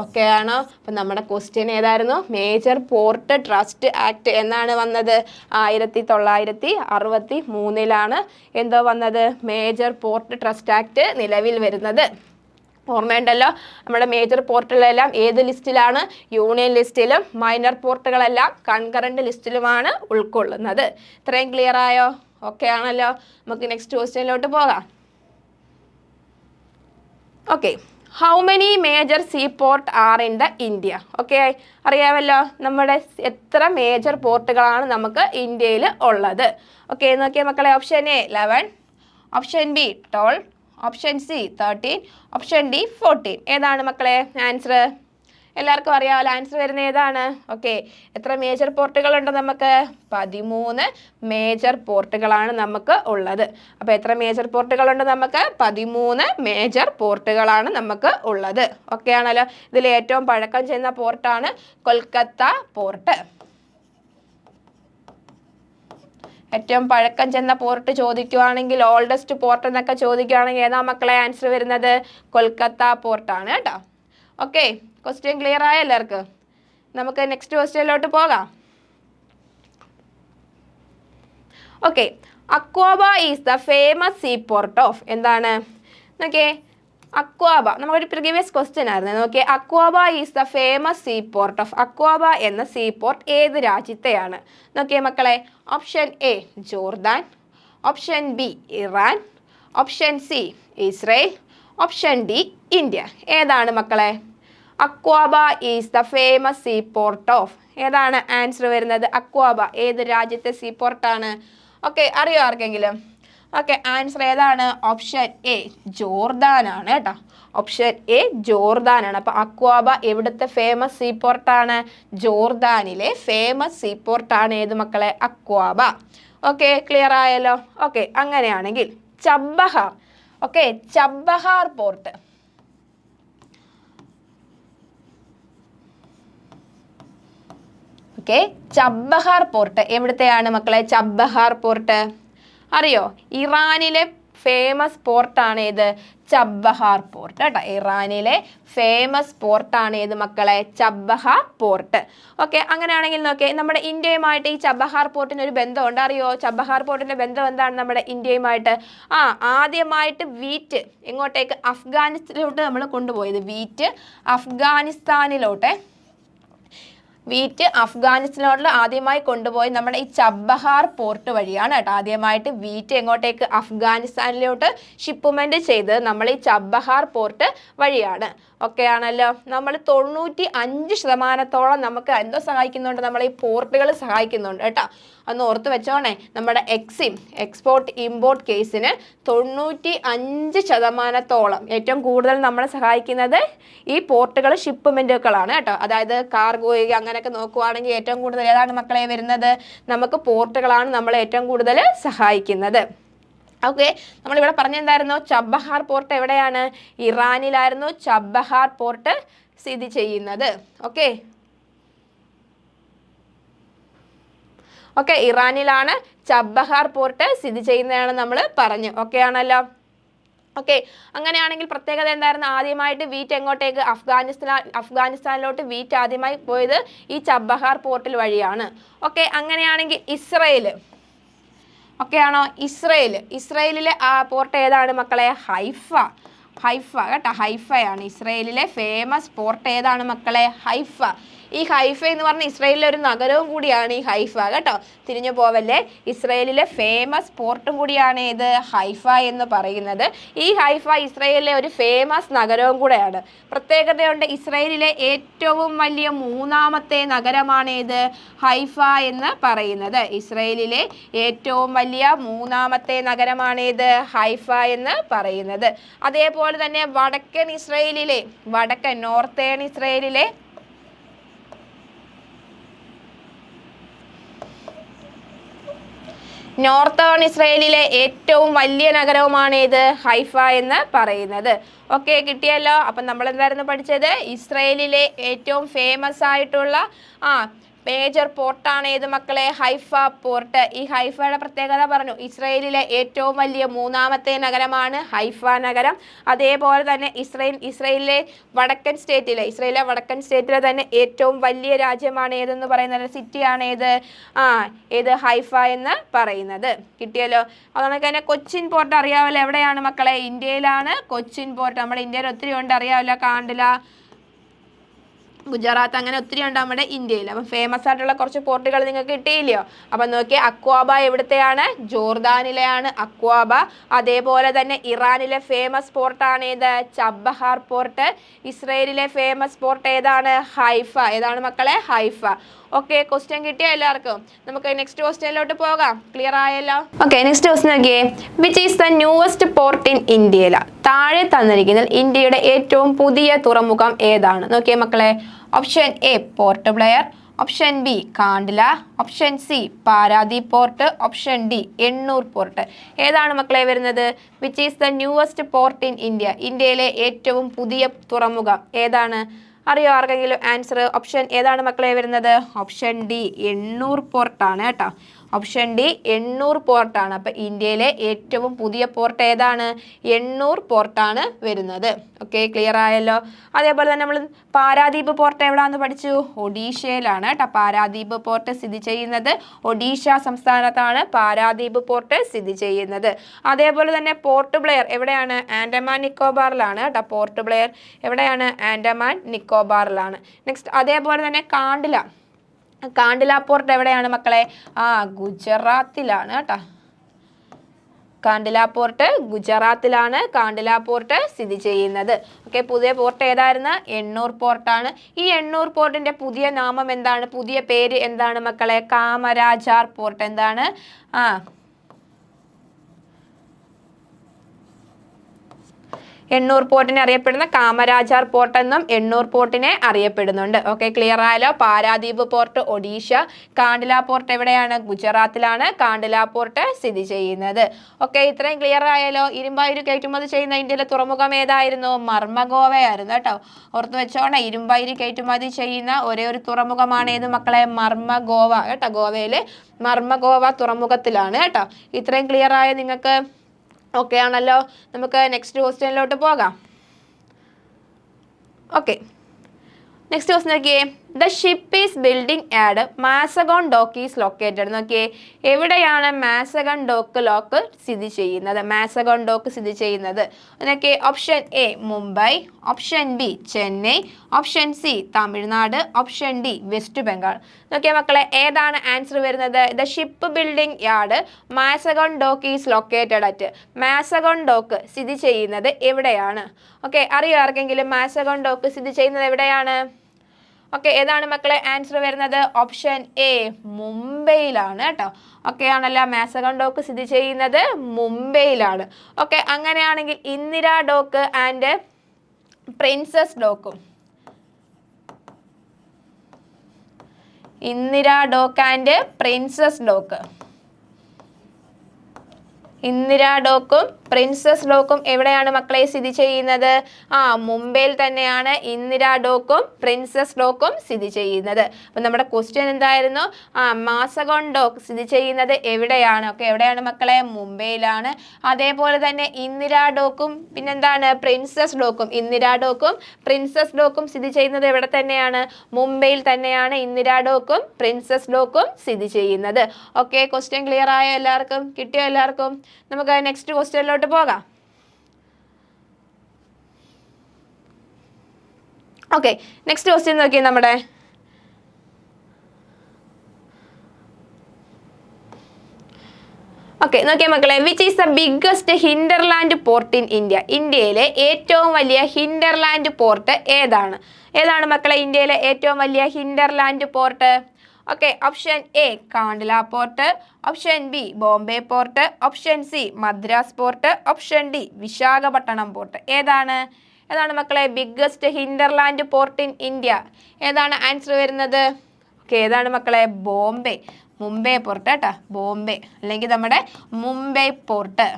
ഓക്കെ ആണോ? അപ്പം നമ്മുടെ ക്വസ്റ്റ്യൻ ഏതായിരുന്നു? മേജർ പോർട്ട് ട്രസ്റ്റ് ആക്ട് എന്നാണ് വന്നത്? 1963 എന്തോ വന്നത്? മേജർ പോർട്ട് ട്രസ്റ്റ് ആക്ട് നിലവിൽ വരുന്നത്. ഓർമ്മയുണ്ടല്ലോ, നമ്മുടെ മേജർ പോർട്ടുകളെല്ലാം ഏത് ലിസ്റ്റിലാണ്? യൂണിയൻ ലിസ്റ്റിലും. മൈനർ പോർട്ടുകളെല്ലാം കൺകറന്റ് ലിസ്റ്റിലുമാണ് ഉൾക്കൊള്ളുന്നത്. ഇത്രയും ക്ലിയർ ആയോ? ഓക്കെ ആണല്ലോ. നമുക്ക് നെക്സ്റ്റ് ക്വസ്റ്റ്യനിലോട്ട് പോകാം. Okay, how many major see port are in the India? Okay, അറിയാമല്ലോ നമ്മുടെ എത്ര മേജർ പോർട്ടുകളാണ് നമുക്ക് ഇന്ത്യയിൽ ഉള്ളത്. ഓക്കെ, നോക്കിയാൽ മക്കളെ. Option A 11, option B 12, option C 13, option D 14. ഏതാണ് മക്കളെ ആൻസർ? എല്ലാവർക്കും അറിയാമല്ലോ ആൻസർ വരുന്ന ഏതാണ്? ഓക്കെ, എത്ര മേജർ പോർട്ടുകളുണ്ട് നമുക്ക്? 13 മേജർ പോർട്ടുകളാണ് നമുക്ക് ഉള്ളത്. അപ്പോൾ എത്ര മേജർ പോർട്ടുകളുണ്ട് നമുക്ക്? 13 മേജർ പോർട്ടുകളാണ് നമുക്ക് ഉള്ളത്. ഓക്കെ ആണല്ലോ. ഇതിൽ ഏറ്റവും പഴക്കം ചെന്ന പോർട്ടാണ് കൊൽക്കത്ത പോർട്ട്. ഏറ്റവും പഴക്കം ചെന്ന പോർട്ട് ചോദിക്കുവാണെങ്കിൽ, ഓൾഡസ്റ്റ് പോർട്ട് എന്നൊക്കെ ചോദിക്കുവാണെങ്കിൽ ഏതാ മക്കളെ ആൻസർ വരുന്നത്? കൊൽക്കത്ത പോർട്ടാണ് കേട്ടോ. ഓക്കെ, ക്വസ്റ്റ്യൻ ക്ലിയർ ആയ എല്ലാവർക്കും? നമുക്ക് നെക്സ്റ്റ് ക്വസ്റ്റ്യനിലോട്ട് പോകാം. Okay, Aqaba is the famous sea port of. എന്താണ്? ഓക്കെ, അക്വാബ നമുക്കൊരു പ്രീവിയസ് ക്വസ്റ്റ്യൻ ആയിരുന്നു. നോക്കിയേ, Aqaba is the famous sea port of. Aqaba എന്ന സീ പോർട്ട് ഏത് രാജ്യത്തെയാണ്? നോക്കിയേ മക്കളെ, option A Jordan, option B Iran, option C Israel, option D India. ഏതാണ് മക്കളെ? Aqaba is the famous sea port of. ഏതാണ് ആൻസർ വരുന്നത്? അക്വാബ ഏത് രാജ്യത്തെ സീ പോർട്ടാണ്? ഓക്കെ, അറിയോ ആർക്കെങ്കിലും? ഓക്കെ, ആൻസർ ഏതാണ്? ഓപ്ഷൻ എ ജോർദാൻ ആണ് കേട്ടോ. ഓപ്ഷൻ എ ജോർദാൻ ആണ്. അപ്പോൾ അക്വാബ എവിടുത്തെ ഫേമസ് സീ പോർട്ടാണ്? ജോർദാനിലെ ഫേമസ് സീ പോർട്ടാണ് ഏത് മക്കളെ? അക്വാബ. ഓക്കെ, ക്ലിയർ ആയല്ലോ? ഓക്കെ, അങ്ങനെയാണെങ്കിൽ Chabahar. Okay, Chabahar port. Okay, Chabahar port എവിടുത്തെയാണ് മക്കളെ? ചബഹാർ പോർട്ട് അറിയോ? ഇറാനിലെ ഫേമസ് പോർട്ടാണ് ഏത്? ചബഹാർ പോർട്ട് കേട്ടോ. ഇറാനിലെ ഫേമസ് പോർട്ടാണ് ഏത് മക്കളെ? Chabahar port. ഓക്കെ, അങ്ങനെയാണെങ്കിൽ നോക്കിയേ, നമ്മുടെ ഇന്ത്യയുമായിട്ട് ഈ ചബഹാർ പോർട്ടിന് ഒരു ബന്ധമുണ്ട്. അറിയോ ചബഹാർ പോർട്ടിന്റെ ബന്ധം എന്താണ് നമ്മുടെ ഇന്ത്യയുമായിട്ട്? ആദ്യമായിട്ട് വീറ്റ് എങ്ങോട്ടേക്ക്? അഫ്ഗാനിസ്ഥാനിലോട്ട് നമ്മൾ കൊണ്ടുപോയത്. വീറ്റ് അഫ്ഗാനിസ്ഥാനിലോട്ട് ആദ്യമായി കൊണ്ടുപോയി നമ്മുടെ ഈ ചബഹാർ പോർട്ട് വഴിയാണ് കേട്ടോ. ആദ്യമായിട്ട് വീറ്റ് എങ്ങോട്ടേക്ക്? അഫ്ഗാനിസ്ഥാനിലോട്ട് ഷിപ്മെന്റ് ചെയ്ത് നമ്മൾ ഈ ചബഹാർ പോർട്ട് വഴിയാണ്. ഓക്കെ ആണല്ലോ? നമ്മൾ 95% നമുക്ക് എന്തോ സഹായിക്കുന്നുണ്ട്? നമ്മളെ ഈ പോർട്ടുകൾ സഹായിക്കുന്നുണ്ട് കേട്ടോ. അന്ന് ഓർത്ത് വെച്ചോണേ, നമ്മുടെ എക്സ്പോർട്ട് ഇമ്പോർട്ട് കേസിന് 95% ഏറ്റവും കൂടുതൽ നമ്മളെ സഹായിക്കുന്നത് ഈ പോർട്ടുകൾ ഷിപ്മെന്റുകളാണ് കേട്ടോ. അതായത് കാർഗോ അങ്ങനെയൊക്കെ നോക്കുവാണെങ്കിൽ ഏറ്റവും കൂടുതൽ ഏതാണ് മക്കളെ വരുന്നത്? നമുക്ക് പോർട്ടുകളാണ് നമ്മളെ ഏറ്റവും കൂടുതൽ സഹായിക്കുന്നത്. ഓക്കെ, നമ്മളിവിടെ പറഞ്ഞെന്തായിരുന്നു? ചബഹാർ പോർട്ട് എവിടെയാണ്? ഇറാനിലായിരുന്നു ചബഹാർ പോർട്ട് സ്ഥിതി ചെയ്യുന്നത്. ഓക്കെ, ഇറാനിലാണ് ചബഹാർ പോർട്ട് സ്ഥിതി ചെയ്യുന്നതാണ് നമ്മൾ പറഞ്ഞു. ഓക്കെ ആണല്ലോ? ഓക്കെ, അങ്ങനെയാണെങ്കിൽ പ്രത്യേകത എന്തായിരുന്നു? ആദ്യമായിട്ട് വീറ്റ് എങ്ങോട്ടേക്ക്? അഫ്ഗാനിസ്ഥാനിലോട്ട് വീറ്റ് ആദ്യമായി പോയത് ഈ ചബഹാർ പോർട്ടിൽ വഴിയാണ്. ഓക്കെ, അങ്ങനെയാണെങ്കിൽ ഇസ്രയേൽ. ഓക്കെ ആണോ? ഇസ്രയേലിലെ പോർട്ട് ഏതാണ് മക്കളെ? ഹൈഫ കേട്ടോ. ഹൈഫയാണ് ഇസ്രയേലിലെ ഫേമസ് പോർട്ട്. ഏതാണ് മക്കളെ? ഹൈഫ. ഈ ഹൈഫ എന്ന് പറഞ്ഞ ഇസ്രയേലിലെ ഒരു നഗരവും കൂടിയാണ് ഈ ഹൈഫ കേട്ടോ. തിരിഞ്ഞു പോവല്ലേ, ഇസ്രയേലിലെ ഫേമസ് പോർട്ടും കൂടിയാണ് ഇത് ഹൈഫ എന്ന് പറയുന്നത്. ഈ ഹൈഫ ഇസ്രയേലിലെ ഒരു ഫേമസ് നഗരവും കൂടെയാണ്. പ്രത്യേകതയുണ്ട്, ഇസ്രയേലിലെ ഏറ്റവും വലിയ 3ാമത്തെ നഗരമാണ് ഇത് ഹൈഫ എന്ന് പറയുന്നത്. ഇസ്രയേലിലെ ഏറ്റവും വലിയ 3ാമത്തെ നഗരമാണ് ഇത് ഹൈഫ എന്ന് പറയുന്നത്. അതേപോലെ തന്നെ വടക്കൻ നോർത്തേൺ ഇസ്രയേലിലെ ഏറ്റവും വലിയ നഗരവുമാണ് ഇത് ഹൈഫ എന്ന് പറയുന്നത്. ഓക്കെ, കിട്ടിയല്ലോ? അപ്പം നമ്മൾ എന്തായിരുന്നു പഠിച്ചത്? ഇസ്രയേലിലെ ഏറ്റവും ഫേമസ് ആയിട്ടുള്ള മേജർ പോർട്ടാണ് ഏത് മക്കളെ? Haifa port. ഈ ഹൈഫയുടെ പ്രത്യേകത പറഞ്ഞു. ഇസ്രയേലിലെ ഏറ്റവും വലിയ 3ാമത്തെ നഗരമാണ് ഹൈഫ നഗരം. അതേപോലെ തന്നെ ഇസ്രയേലിലെ വടക്കൻ സ്റ്റേറ്റിലെ തന്നെ ഏറ്റവും വലിയ രാജ്യമാണ് ഏതെന്ന് പറയുന്നത്? സിറ്റിയാണ് ഏത് ഹൈഫ എന്ന് പറയുന്നത്. കിട്ടിയല്ലോ? അതുകൊണ്ട് തന്നെ കൊച്ചിൻ പോർട്ട് അറിയാമല്ലോ? എവിടെയാണ് മക്കളെ? ഇന്ത്യയിലാണ് കൊച്ചിൻ പോർട്ട്. നമ്മുടെ ഇന്ത്യയിൽ ഒത്തിരി ഉണ്ട്, അറിയാമല്ലോ? കാണ്ടില, ഗുജറാത്ത്, അങ്ങനെ ഒത്തിരി ഉണ്ട് നമ്മുടെ ഇന്ത്യയിൽ. അപ്പം ഫേമസ് ആയിട്ടുള്ള കുറച്ച് പോർട്ടുകൾ നിങ്ങൾക്ക് കിട്ടിയില്ലയോ? അപ്പം നോക്കിയേ, അക്വാബ എവിടുത്തെയാണ്? ജോർദാനിലെയാണ് അക്വാബ. അതേപോലെ തന്നെ ഇറാനിലെ ഫേമസ് പോർട്ടാണ് ഏത്? Chabahar port. ഇസ്രയേലിലെ ഫേമസ് പോർട്ട് ഏതാണ്? ഹൈഫ. ഏതാണ് മക്കളെ? ഹൈഫ. ഓക്കെ, ക്വസ്റ്റ്യൻ കിട്ടിയോ എല്ലാവർക്കും? നമുക്ക് നെക്സ്റ്റ് ക്വസ്റ്റ്യനിലോട്ട് പോകാം. ക്ലിയർ ആയല്ലോ? ഓക്കെ, നെക്സ്റ്റ് ക്വസ്റ്റ്യൻ നോക്കിയേ, which is the newest port in ഇന്ത്യയില? താഴെ തന്നിരിക്കുന്നതിൽ ഇന്ത്യയുടെ ഏറ്റവും പുതിയ തുറമുഖം ഏതാണ്? നോക്കിയേ മക്കളെ, option A Port Blair, option B Kandla, option C Paradip port, option D Ennore port. ഏതാണ് മക്കളെ വരുന്നത്? Which is the newest port in India? ഇന്ത്യയിലെ ഏറ്റവും പുതിയ തുറമുഖം ഏതാണ്? അറിയോ ആർക്കെങ്കിലും ആൻസർ? ഓപ്ഷൻ ഏതാണ് മക്കളെ വരുന്നത്? ഓപ്ഷൻ ഡി എണ്ണൂർ പോർട്ടാണ് കേട്ടോ. ഓപ്ഷൻ ഡി എണ്ണൂർ പോർട്ടാണ്. അപ്പം ഇന്ത്യയിലെ ഏറ്റവും പുതിയ പോർട്ട് ഏതാണ്? എണ്ണൂർ പോർട്ടാണ് വരുന്നത്. ഓക്കെ, ക്ലിയർ ആയല്ലോ. അതേപോലെ തന്നെ നമ്മൾ പാരാദീപ് പോർട്ട് എവിടെയാണെന്ന് പഠിച്ചു? ഒഡീഷയിലാണ് കേട്ടോ. പാരാദീപ് പോർട്ട് സ്ഥിതി ചെയ്യുന്നത് ഒഡീഷ സംസ്ഥാനത്താണ് പാരാദീപ് പോർട്ട് സ്ഥിതി ചെയ്യുന്നത്. അതേപോലെ തന്നെ പോർട്ട് ബ്ലെയർ എവിടെയാണ്? ആൻഡമാൻ നിക്കോബാറിലാണ് കേട്ടോ. പോർട്ട് ബ്ലെയർ എവിടെയാണ്? ആൻഡമാൻ നിക്കോബാറിലാണ്. നെക്സ്റ്റ് അതേപോലെ തന്നെ കാണ്ടില പോർട്ട് എവിടെയാണ് മക്കളെ? ഗുജറാത്തിലാണ് കേട്ടോ. കാണ്ടില പോർട്ട് ഗുജറാത്തിലാണ് കാണ്ടില പോർട്ട് സ്ഥിതി ചെയ്യുന്നത്. ഓക്കെ, പുതിയ പോർട്ട് ഏതായിരുന്നു? എണ്ണൂർ പോർട്ടാണ്. ഈ എണ്ണൂർ പോർട്ടിന്റെ പുതിയ നാമം എന്താണ്? പുതിയ പേര് എന്താണ് മക്കളെ? കാമരാജാർ പോർട്ട്. എന്താണ്? എണ്ണൂർ പോർട്ടിനെ അറിയപ്പെടുന്ന കാമരാജാർ പോർട്ട് എന്നും എണ്ണൂർ പോർട്ടിനെ അറിയപ്പെടുന്നുണ്ട്. ഓക്കെ, ക്ലിയർ ആയല്ലോ. പാരാദീപ് പോർട്ട് ഒഡീഷ, കാണ്ടില പോർട്ട് എവിടെയാണ്? ഗുജറാത്തിലാണ് കാണ്ടില പോർട്ട് സ്ഥിതി ചെയ്യുന്നത്. ഓക്കെ, ഇത്രയും ക്ലിയർ ആയല്ലോ. ഇരുമ്പായിര് കയറ്റുമതി ചെയ്യുന്ന ഇന്ത്യയിലെ തുറമുഖം ഏതായിരുന്നു? മർമഗോവയായിരുന്നു കേട്ടോ. ഓർത്ത് വെച്ചോണം, ഇരുമ്പായിര് കയറ്റുമതി ചെയ്യുന്ന ഒരേ ഒരു തുറമുഖമാണ് ഏത് മക്കളെ? മർമഗോവ കേട്ടോ. ഗോവയിലെ മർമഗോവ തുറമുഖത്തിലാണ് കേട്ടോ. ഇത്രയും ക്ലിയർ ആയ നിങ്ങൾക്ക്? ഓക്കെ ആണല്ലോ. നമുക്ക് നെക്സ്റ്റ് ക്വസ്റ്റ്യനിലോട്ട് പോകാം. ഓക്കെ, നെക്സ്റ്റ് ക്വസ്റ്റ്യൻ നോക്കിയേ. The ship is building at Mazagon dock is located. നോക്കിയേ, എവിടെയാണ് മാസഗൺ ഡോക്ക് സ്ഥിതി ചെയ്യുന്നത്? മാസഗോൺ ഡോക്ക് സ്ഥിതി ചെയ്യുന്നത് നോക്കിയേ. Option A Mumbai, option B Chennai, option C Tamil Nadu, option D west Bengal. നോക്കിയേ മക്കളെ, ഏതാണ് ആൻസർ വരുന്നത്? The ship building yard Mazagon dock is located at. Mazagon dock സ്ഥിതി ചെയ്യുന്നത് എവിടെയാണ്? ഓക്കെ, അറിയോ ആർക്കെങ്കിലും? മാസഗോൺ ഡോക്ക് സ്ഥിതി ചെയ്യുന്നത് എവിടെയാണ്? ഓക്കെ, ഏതാണ് മക്കളെ ആൻസർ വരുന്നത്? ഓപ്ഷൻ എ മുംബൈയിലാണ് കേട്ടോ. ഓക്കെ ആണല്ലോ. മാസഗൺ ഡോക്ക് സ്ഥിതി ചെയ്യുന്നത് മുംബൈയിലാണ്. ഓക്കെ, അങ്ങനെയാണെങ്കിൽ ഇന്ദിരാ ഡോക്ക് ആൻഡ് പ്രിൻസസ് ഡോക്കും Indira dock and princess dock Indira ഡോക്കും പ്രിൻസസ് ഡോക്കും എവിടെയാണ് മക്കളെ സ്ഥിതി ചെയ്യുന്നത്? മുംബൈയിൽ തന്നെയാണ് ഇന്ദിരാ ഡോക്കും പ്രിൻസസ് ഡോക്കും സ്ഥിതി ചെയ്യുന്നത്. അപ്പം നമ്മുടെ ക്വസ്റ്റ്യൻ എന്തായിരുന്നു? മാസഗോൺ ഡോക്ക് സ്ഥിതി ചെയ്യുന്നത് എവിടെയാണ്? ഓക്കെ, എവിടെയാണ് മക്കളെ? മുംബൈയിലാണ്. അതേപോലെ തന്നെ ഇന്ദിരാ ഡോക്കും പിന്നെന്താണ്? പ്രിൻസസ് ഡോക്കും. ഇന്ദിരാ ഡോക്കും പ്രിൻസസ് ഡോക്കും സ്ഥിതി ചെയ്യുന്നത് എവിടെ തന്നെയാണ്? മുംബൈയിൽ തന്നെയാണ് ഇന്ദിരാ ഡോക്കും പ്രിൻസസ് ഡോക്കും സ്ഥിതി ചെയ്യുന്നത്. ഓക്കെ, ക്വസ്റ്റ്യൻ ക്ലിയർ ആയോ എല്ലാവർക്കും? കിട്ടിയോ എല്ലാവർക്കും? നമുക്ക് നെക്സ്റ്റ് ക്വസ്റ്റ്യനിലോട്ട് പോകാം. ഓക്കെ, നെക്സ്റ്റ് ക്വസ്റ്റ്യൻ നോക്കിയേ നമ്മുടെ. ഓക്കെ, നോക്കിയേ മക്കളെ. Which is the biggest hinterland port in India? ഇന്ത്യയിലെ ഏറ്റവും വലിയ ഹിൻഡർലാൻഡ് പോർട്ട് ഏതാണ്? ഏതാണ് മക്കളെ ഇന്ത്യയിലെ ഏറ്റവും വലിയ hinterland port? Okay, option A Kandla port, option B Bombay port, option C Madras port, option D Visakhapatnam port. ഏതാണ് മക്കളെ biggest hinterland port in India? ഏതാണ് ആൻസർ വരുന്നത്? ഓക്കെ, ഏതാണ് മക്കളെ? മുംബൈ പോർട്ട് കേട്ടോ. ബോംബെ അല്ലെങ്കിൽ നമ്മുടെ മുംബൈ പോർട്ട്.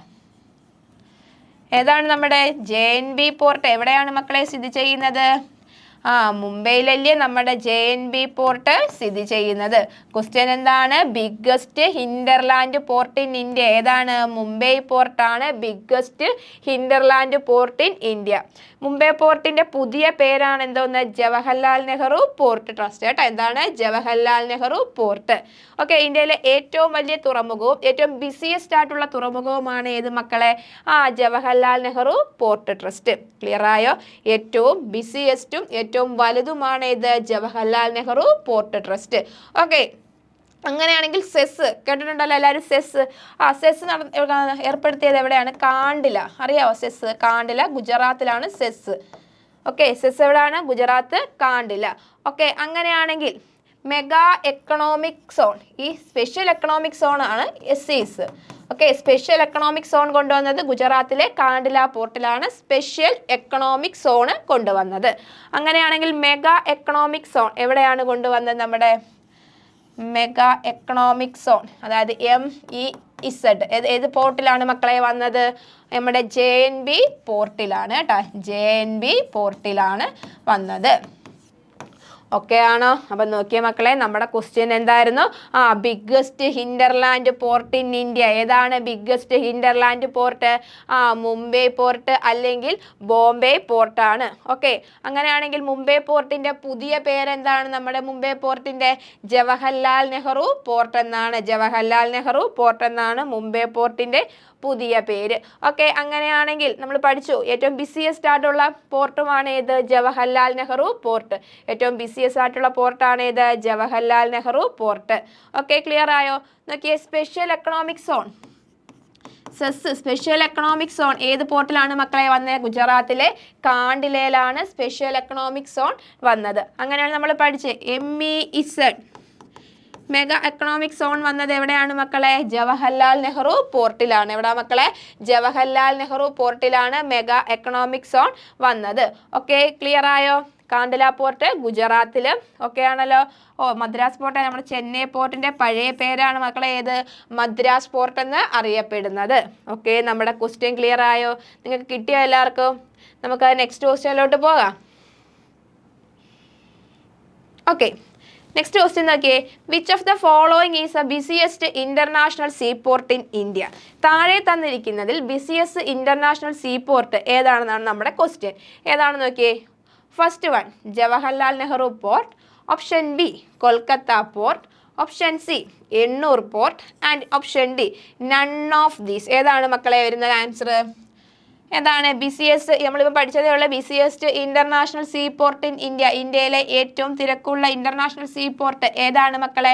ഏതാണ് നമ്മുടെ JNB പോർട്ട്? എവിടെയാണ് മക്കളെ സ്ഥിതി ചെയ്യുന്നത്? മുംബൈയിലല്ലേ നമ്മുടെ JNB പോർട്ട് സ്ഥിതി ചെയ്യുന്നത്. ക്വസ്റ്റ്യൻ എന്താണ്? Biggest hinterland port in India ഏതാണ്? മുംബൈ പോർട്ടാണ് biggest hinterland port in India. Mumbai പോർട്ടിന്റെ പുതിയ പേരാണ് എന്തോന്ന്? ജവഹർലാൽ നെഹ്റു പോർട്ട് ട്രസ്റ്റ് കേട്ടോ. എന്താണ്? ജവഹർലാൽ നെഹ്റു പോർട്ട്. ഓക്കെ, ഇന്ത്യയിലെ ഏറ്റവും വലിയ തുറമുഖവും ഏറ്റവും ബിസിയസ്റ്റ് ആയിട്ടുള്ള തുറമുഖവുമാണ് ഏത് മക്കളെ? Jawaharlal Nehru port trust. Clear ആയോ? ഏറ്റവും ബിസിയസ്റ്റും ഏറ്റവും വലുതുമാണ് ഇത് Jawaharlal Nehru port trust. Okay, അങ്ങനെയാണെങ്കിൽ സെസ് കേട്ടിട്ടുണ്ടല്ലോ എല്ലാവരും? സെസ് ഏർപ്പെടുത്തിയത് എവിടെയാണ്? കാണ്ടില. അറിയാവോ സെസ്? കാണ്ടില ഗുജറാത്തിലാണ് സെസ്. ഓക്കെ, സെസ് എവിടെയാണ്? ഗുജറാത്ത്, കാണ്ടില. ഓക്കെ, അങ്ങനെയാണെങ്കിൽ മെഗാ എക്കണോമിക് സോൺ, ഈ സ്പെഷ്യൽ എക്കണോമിക് സോൺ ആണ് SEZ. Okay, special economic zone കൊണ്ടുവന്നത് ഗുജറാത്തിലെ കാണ്ടില പോർട്ടിലാണ് സ്പെഷ്യൽ എക്കണോമിക് സോൺ കൊണ്ടുവന്നത്. അങ്ങനെയാണെങ്കിൽ മെഗാ എക്കണോമിക് സോൺ എവിടെയാണ് കൊണ്ടുവന്നത്? നമ്മുടെ മെഗാ എക്കണോമിക് സോൺ അതായത് MEEZ ഏത് പോർട്ടിലാണ് മക്കളെ വന്നത്? നമ്മുടെ JNB പോർട്ടിലാണ് കേട്ടോ. JNB പോർട്ടിലാണ് വന്നത്. ഓക്കെ ആണോ? അപ്പം നോക്കിയ മക്കളെ, നമ്മുടെ ക്വസ്റ്റ്യൻ എന്തായിരുന്നു? Biggest hinterland port in India. ഏതാണ് biggest hinterland port? Mumbai port അല്ലെങ്കിൽ ബോംബെ പോർട്ടാണ്. ഓക്കെ, അങ്ങനെയാണെങ്കിൽ മുംബൈ പോർട്ടിന്റെ പുതിയ പേരെന്താണ്? നമ്മുടെ മുംബൈ പോർട്ടിന്റെ ജവഹർലാൽ നെഹ്റു പോർട്ട് എന്നാണ്. ജവഹർലാൽ നെഹ്റു പോർട്ട് എന്നാണ് മുംബൈ പോർട്ടിന്റെ പുതിയ പേര്. ഓക്കെ, അങ്ങനെയാണെങ്കിൽ നമ്മൾ പഠിച്ചു ഏറ്റവും ബിസിയസ്റ്റ് ആയിട്ടുള്ള പോർട്ടുമാണ് ഏത്? ജവഹർലാൽ നെഹ്റു പോർട്ട്. ഏറ്റവും ബിസിയസ്റ്റ് ആയിട്ടുള്ള പോർട്ടാണ് ഏത്? Jawaharlal Nehru port. Okay, clear ആയോ? നോക്കിയേ, special economic zone special economic zone ഏത് പോർട്ടിലാണ് മക്കളെ വന്നത്? ഗുജറാത്തിലെ കാണ്ടിലയിലാണ് സ്പെഷ്യൽ എക്കണോമിക് സോൺ വന്നത്. അങ്ങനെയാണ് നമ്മൾ പഠിച്ചത്. MEZ മെഗാ എക്കണോമിക് സോൺ വന്നത് എവിടെയാണ് മക്കളെ? ജവഹർലാൽ നെഹ്റു പോർട്ടിലാണ്. എവിടാ മക്കളെ? ജവഹർലാൽ നെഹ്റു പോർട്ടിലാണ് മെഗാ എക്കണോമിക് സോൺ വന്നത്. ഓക്കെ, ക്ലിയർ ആയോ? കാണ്ടില പോർട്ട് ഗുജറാത്തിൽ. ഓക്കെ ആണല്ലോ. മദ്രാസ് പോർട്ട് നമ്മുടെ ചെന്നൈ പോർട്ടിന്റെ പഴയ പേരാണ് മക്കളെ ഏത്? മദ്രാസ് പോർട്ട് എന്ന് അറിയപ്പെടുന്നത്. ഓക്കെ, നമ്മുടെ ക്വസ്റ്റ്യൻ ക്ലിയർ ആയോ? നിങ്ങൾക്ക് കിട്ടിയോ എല്ലാവർക്കും? നമുക്ക് നെക്സ്റ്റ് ക്വസ്റ്റ്യനിലോട്ട് പോകാം. ഓക്കെ, നെക്സ്റ്റ് ക്വസ്റ്റ്യൻ നോക്കിയേ. Which of the following is A busiest international sea port in India? താഴെ തന്നിരിക്കുന്നതിൽ ബിസിയസ്റ്റ് ഇന്റർനാഷണൽ സീ പോർട്ട് ഏതാണെന്നാണ് നമ്മുടെ ക്വസ്റ്റ്യൻ. ഏതാണെന്ന് നോക്കിയേ. First one Jawaharlal Nehru port. Option B Kolkata port. Option C Ennore port. And option D none of these. ഏതാണ് മക്കളെ വരുന്നത് answer? എന്താണ് busiest? നമ്മളിപ്പോൾ പഠിച്ചതേ ഉള്ള busiest international sea port in India. ഇന്ത്യയിലെ ഏറ്റവും തിരക്കുള്ള ഇന്റർനാഷണൽ സീ പോർട്ട് ഏതാണ് മക്കളെ?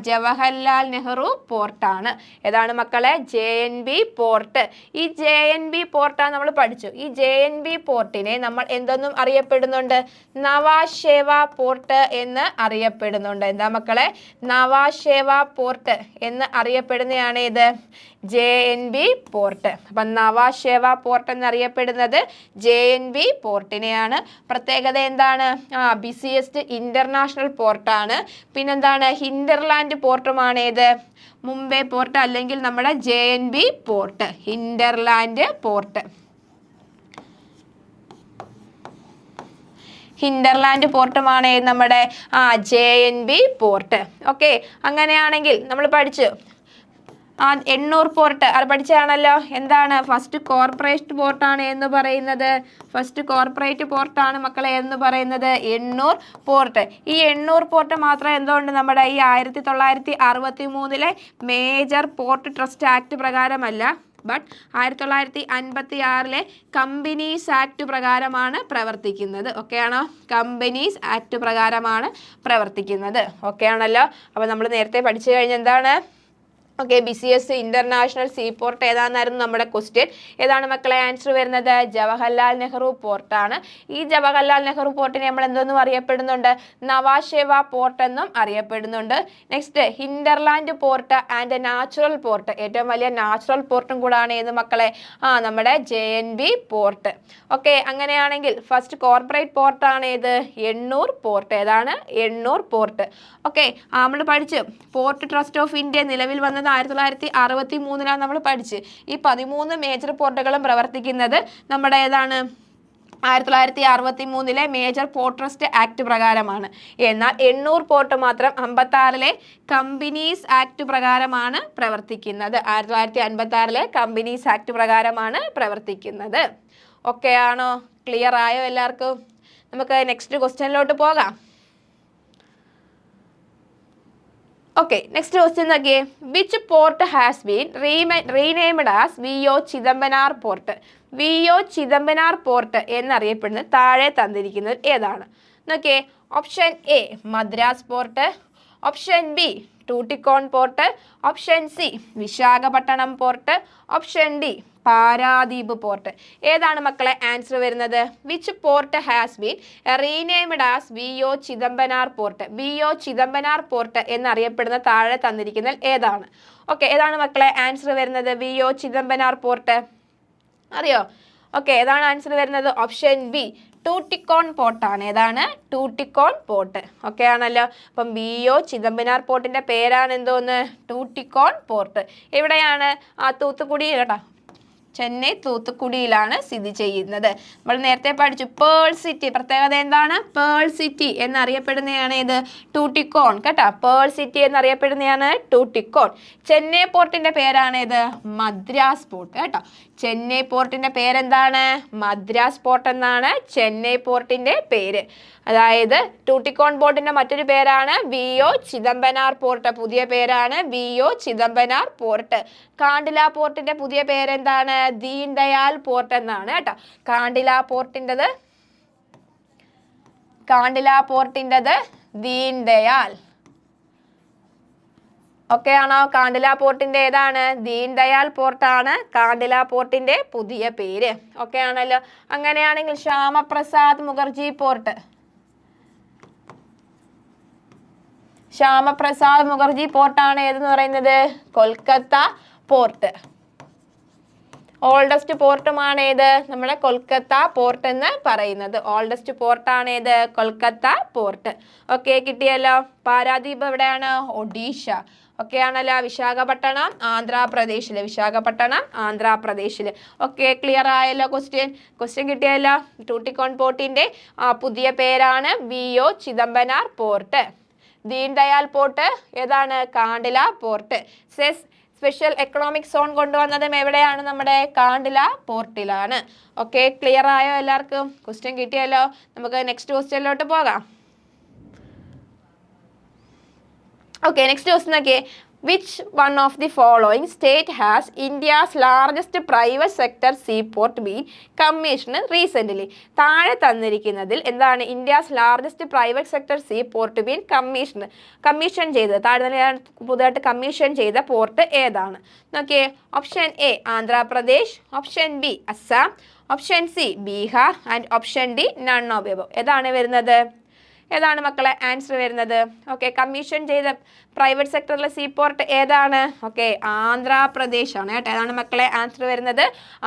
ജവഹർലാൽ നെഹ്റു പോർട്ടാണ്. ഏതാണ് മക്കളെ? JNB port. ഈ JNB പോർട്ടാണ് നമ്മൾ പഠിച്ചു. ഈ JNB പോർട്ടിനെ നമ്മൾ എന്തെന്നും അറിയപ്പെടുന്നുണ്ട്? നവാശേവ പോർട്ട് എന്ന് അറിയപ്പെടുന്നുണ്ട്. എന്താ മക്കളെ? നവാശേവ പോർട്ട് എന്ന് അറിയപ്പെടുന്നതാണ് ഇത് JNB പോർട്ട്. അപ്പം നവാശേവ പോർട്ട് എന്നറിയപ്പെടുന്നത് JNB പോർട്ടിനെയാണ്. പ്രത്യേകത എന്താണ്? ബിസിയസ്റ്റ് ഇന്റർനാഷണൽ പോർട്ടാണ്. പിന്നെന്താണ്? ഹിൻഡർലാൻഡ് പോർട്ടുമാണ് ഏത്? മുംബൈ പോർട്ട് അല്ലെങ്കിൽ നമ്മുടെ JNB പോർട്ട്. Hinterland port. ഹിൻഡർലാൻഡ് പോർട്ടുമാണ് നമ്മുടെ JNB പോർട്ട്. ഓക്കെ, അങ്ങനെയാണെങ്കിൽ നമ്മൾ പഠിച്ചു എണ്ണൂർ പോർട്ട് അത് പഠിച്ചതാണല്ലോ. എന്താണ്? ഫസ്റ്റ് കോർപ്പറേറ്റ് പോർട്ടാണ് എന്ന് പറയുന്നത്. ഫസ്റ്റ് കോർപ്പറേറ്റ് പോർട്ടാണ് മക്കളെ എന്ന് പറയുന്നത് എണ്ണൂർ പോർട്ട്. ഈ എണ്ണൂർ പോർട്ട് മാത്രം എന്തുകൊണ്ട് നമ്മുടെ ഈ 1963 മേജർ പോർട്ട് ട്രസ്റ്റ് ആക്ട് പ്രകാരമല്ല, ബട്ട് 1956 കമ്പനീസ് ആക്ട് പ്രകാരമാണ് പ്രവർത്തിക്കുന്നത്. ഓക്കെ ആണോ? കമ്പനീസ് ആക്ട് പ്രകാരമാണ് പ്രവർത്തിക്കുന്നത്. ഓക്കെ ആണല്ലോ. അപ്പോൾ നമ്മൾ നേരത്തെ പഠിച്ചു കഴിഞ്ഞ എന്താണ്? Okay, busiest international sea port ഏതാണെന്നായിരുന്നു നമ്മുടെ ക്വസ്റ്റ്യൻ. ഏതാണ് മക്കളെ ആൻസർ വരുന്നത്? ജവഹർലാൽ നെഹ്റു പോർട്ടാണ്. ഈ ജവഹർലാൽ നെഹ്റു പോർട്ടിനെ നമ്മൾ എന്തെന്നും അറിയപ്പെടുന്നുണ്ട്? നവാശേവ പോർട്ട് എന്നും അറിയപ്പെടുന്നുണ്ട്. Next hinterland port and natural port. ഏറ്റവും വലിയ നാച്ചുറൽ പോർട്ടും കൂടാണ് ഏത് മക്കളെ? നമ്മുടെ JNB പോർട്ട്. ഓക്കെ, അങ്ങനെയാണെങ്കിൽ ഫസ്റ്റ് കോർപ്പറേറ്റ് പോർട്ടാണ് ഏത്? എണ്ണൂർ പോർട്ട്. ഏതാണ്? എണ്ണൂർ പോർട്ട്. ഓക്കെ, നമ്മൾ പഠിച്ചു പോർട്ട് ട്രസ്റ്റ് ഓഫ് ഇന്ത്യ നിലവിൽ വന്നത് 1963 നമ്മൾ പഠിച്ച്. ഈ 13 മേജർ പോർട്ടുകളും പ്രവർത്തിക്കുന്നത് നമ്മുടെ ഏതാണ്? 1963 മേജർ പോർട്ട് ട്രസ്റ്റ് ആക്ട് പ്രകാരമാണ്. എന്നാൽ എണ്ണൂർ പോർട്ട് മാത്രം 1956 കമ്പനീസ് ആക്ട് പ്രകാരമാണ് പ്രവർത്തിക്കുന്നത്. 1956 കമ്പനീസ് ആക്ട് പ്രകാരമാണ് പ്രവർത്തിക്കുന്നത്. ഓക്കെ ആണോ? ക്ലിയർ ആയോ എല്ലാവർക്കും? നമുക്ക് നെക്സ്റ്റ് ക്വസ്റ്റ്യനിലോട്ട് പോകാം. ഓക്കെ, നെക്സ്റ്റ് ക്വസ്റ്റ്യൻ നോക്കിയേ. Which port has been renamed as VO Chidambaranar port? VO Chidambaranar port എന്നറിയപ്പെടുന്നത് താഴെ തന്നിരിക്കുന്നത് ഏതാണ്? നോക്കിയേ. Option A Madras port. Option B Tuticorin port. Option C Visakhapatnam port. Option D Paradip port. ഏതാണ് മക്കളെ ആൻസർ വരുന്നത്? Which port has been renamed as VO Chidambaranar port? VO Chidambaranar port എന്നറിയപ്പെടുന്ന താഴെ തന്നിരിക്കുന്ന ഏതാണ്? ഓക്കെ, ഏതാണ് മക്കളെ ആൻസർ വരുന്നത്? VO ചിദംബനാർ പോർട്ട് അറിയോ? ഓക്കെ, ഏതാണ് ആൻസർ വരുന്നത്? ഓപ്ഷൻ ബി ടൂട്ടിക്കോൺ പോർട്ടാണ്. ഏതാണ്? ടൂട്ടിക്കോൺ പോർട്ട്. ഓക്കെ ആണല്ലോ. അപ്പം VO ചിദംബനാർ പോർട്ടിന്റെ പേരാണ് എന്തോന്ന്? ടൂട്ടിക്കോൺ പോർട്ട്. എവിടെയാണ്? തൂത്തുക്കുടി കേട്ടോ. ചെന്നൈ തൂത്തുക്കുടിയിലാണ് സ്ഥിതി ചെയ്യുന്നത്. നമ്മൾ നേരത്തെ പഠിച്ചു പേൾ സിറ്റി. പ്രത്യേകത എന്താണ്? പേൾ സിറ്റി എന്നറിയപ്പെടുന്നതാണ് ഇത് ടൂട്ടിക്കോൺ കേട്ടോ. പേൾ സിറ്റി എന്നറിയപ്പെടുന്നതാണ് ടൂട്ടിക്കോൺ. ചെന്നൈ പോർട്ടിന്റെ പേരാണ് ഇത് മദ്രാസ് പോർട്ട് കേട്ടോ. ചെന്നൈ പോർട്ടിന്റെ പേരെന്താണ്? മദ്രാസ് പോർട്ട് എന്നാണ് ചെന്നൈ പോർട്ടിന്റെ പേര്. അതായത് ടൂട്ടിക്കോൺ പോർട്ടിന്റെ മറ്റൊരു പേരാണ് VO ചിദംബനാർ പോർട്ട്. പുതിയ പേരാണ് VO ചിദംബനാർ പോർട്ട്. കാണ്ടില പോർട്ടിന്റെ പുതിയ പേരെന്താണ്? ദീൻ ദയാൽ പോർട്ട് എന്നാണ് കേട്ടോ. കാണ്ടില പോർട്ടിൻ്റെത് ദീൻ ദയാൽ. ഓക്കെ ആണോ? കാണ്ടില പോർട്ടിന്റെ ഏതാണ്? ദീൻ ദയാൽ പോർട്ടാണ് കാണ്ടില പോർട്ടിന്റെ പുതിയ പേര്. ഓക്കെ ആണല്ലോ. അങ്ങനെയാണെങ്കിൽ ശ്യാമപ്രസാദ് മുഖർജി പോർട്ട്. ശ്യാമപ്രസാദ് മുഖർജി പോർട്ടാണ് ഏതെന്ന് പറയുന്നത്? കൊൽക്കത്ത പോർട്ട്. ഓൾഡസ്റ്റ് പോർട്ടുമാണ് ഏത്? നമ്മുടെ കൊൽക്കത്ത പോർട്ട് എന്ന് പറയുന്നത്. ഓൾഡസ്റ്റ് പോർട്ടാണ് ഏത്? കൊൽക്കത്ത പോർട്ട്. ഓക്കെ, കിട്ടിയല്ലോ. പാരാദ്വീപ് എവിടെയാണ്? ഒഡീഷ. ഓക്കെ ആണല്ലോ. വിശാഖപട്ടണം ആന്ധ്രാപ്രദേശില്. ഓക്കെ, ക്ലിയർ ആയല്ലോ. ക്വസ്റ്റ്യൻ കിട്ടിയല്ലോ. ടൂട്ടിക്കോൺ പോർട്ടിന്റെ പുതിയ പേരാണ് VO Chidambaranar port. Deen Dayal port ഏതാണ്? കാണ്ടില പോർട്ട്. സ്പെഷ്യൽ എക്കണോമിക് സോൺ കൊണ്ടുവന്നതും എവിടെയാണ്? നമ്മുടെ കാണ്ടില പോർട്ടിലാണ്. ഓക്കെ, ക്ലിയർ ആയോ എല്ലാവർക്കും? ക്വസ്റ്റ്യൻ കിട്ടിയല്ലോ. നമുക്ക് നെക്സ്റ്റ് ക്വസ്റ്റ്യനിലോട്ട് പോകാം. ഓക്കെ, നെക്സ്റ്റ് ക്വസ്റ്റ്യൻ നോക്കിയേ. Which one of the following state has India's largest private sector seaport been commissioned recently? താഴെ തന്നിരിക്കുന്നതിൽ എന്താണ് India's largest private sector seaport been commission ചെയ്തത്? താഴെ പുതുതായിട്ട് കമ്മീഷൻ ചെയ്ത പോർട്ട് ഏതാണ്? നോക്കിയേ. Option A Andhra Pradesh, option B Assam, option C Bihar and option D none of above. ഏതാണ് വരുന്നത്? ഏതാണ് മക്കളെ ആൻസർ വരുന്നത്? ഓക്കെ, കമ്മീഷൻ ചെയ്ത പ്രൈവറ്റ് സെക്ടറിലെ സീപോർട്ട് ഏതാണ്? ഓക്കെ, ആന്ധ്രാപ്രദേശ് ആണ് കേട്ടോ. ഏതാണ് മക്കളെ ആൻസർ വരുന്നത്?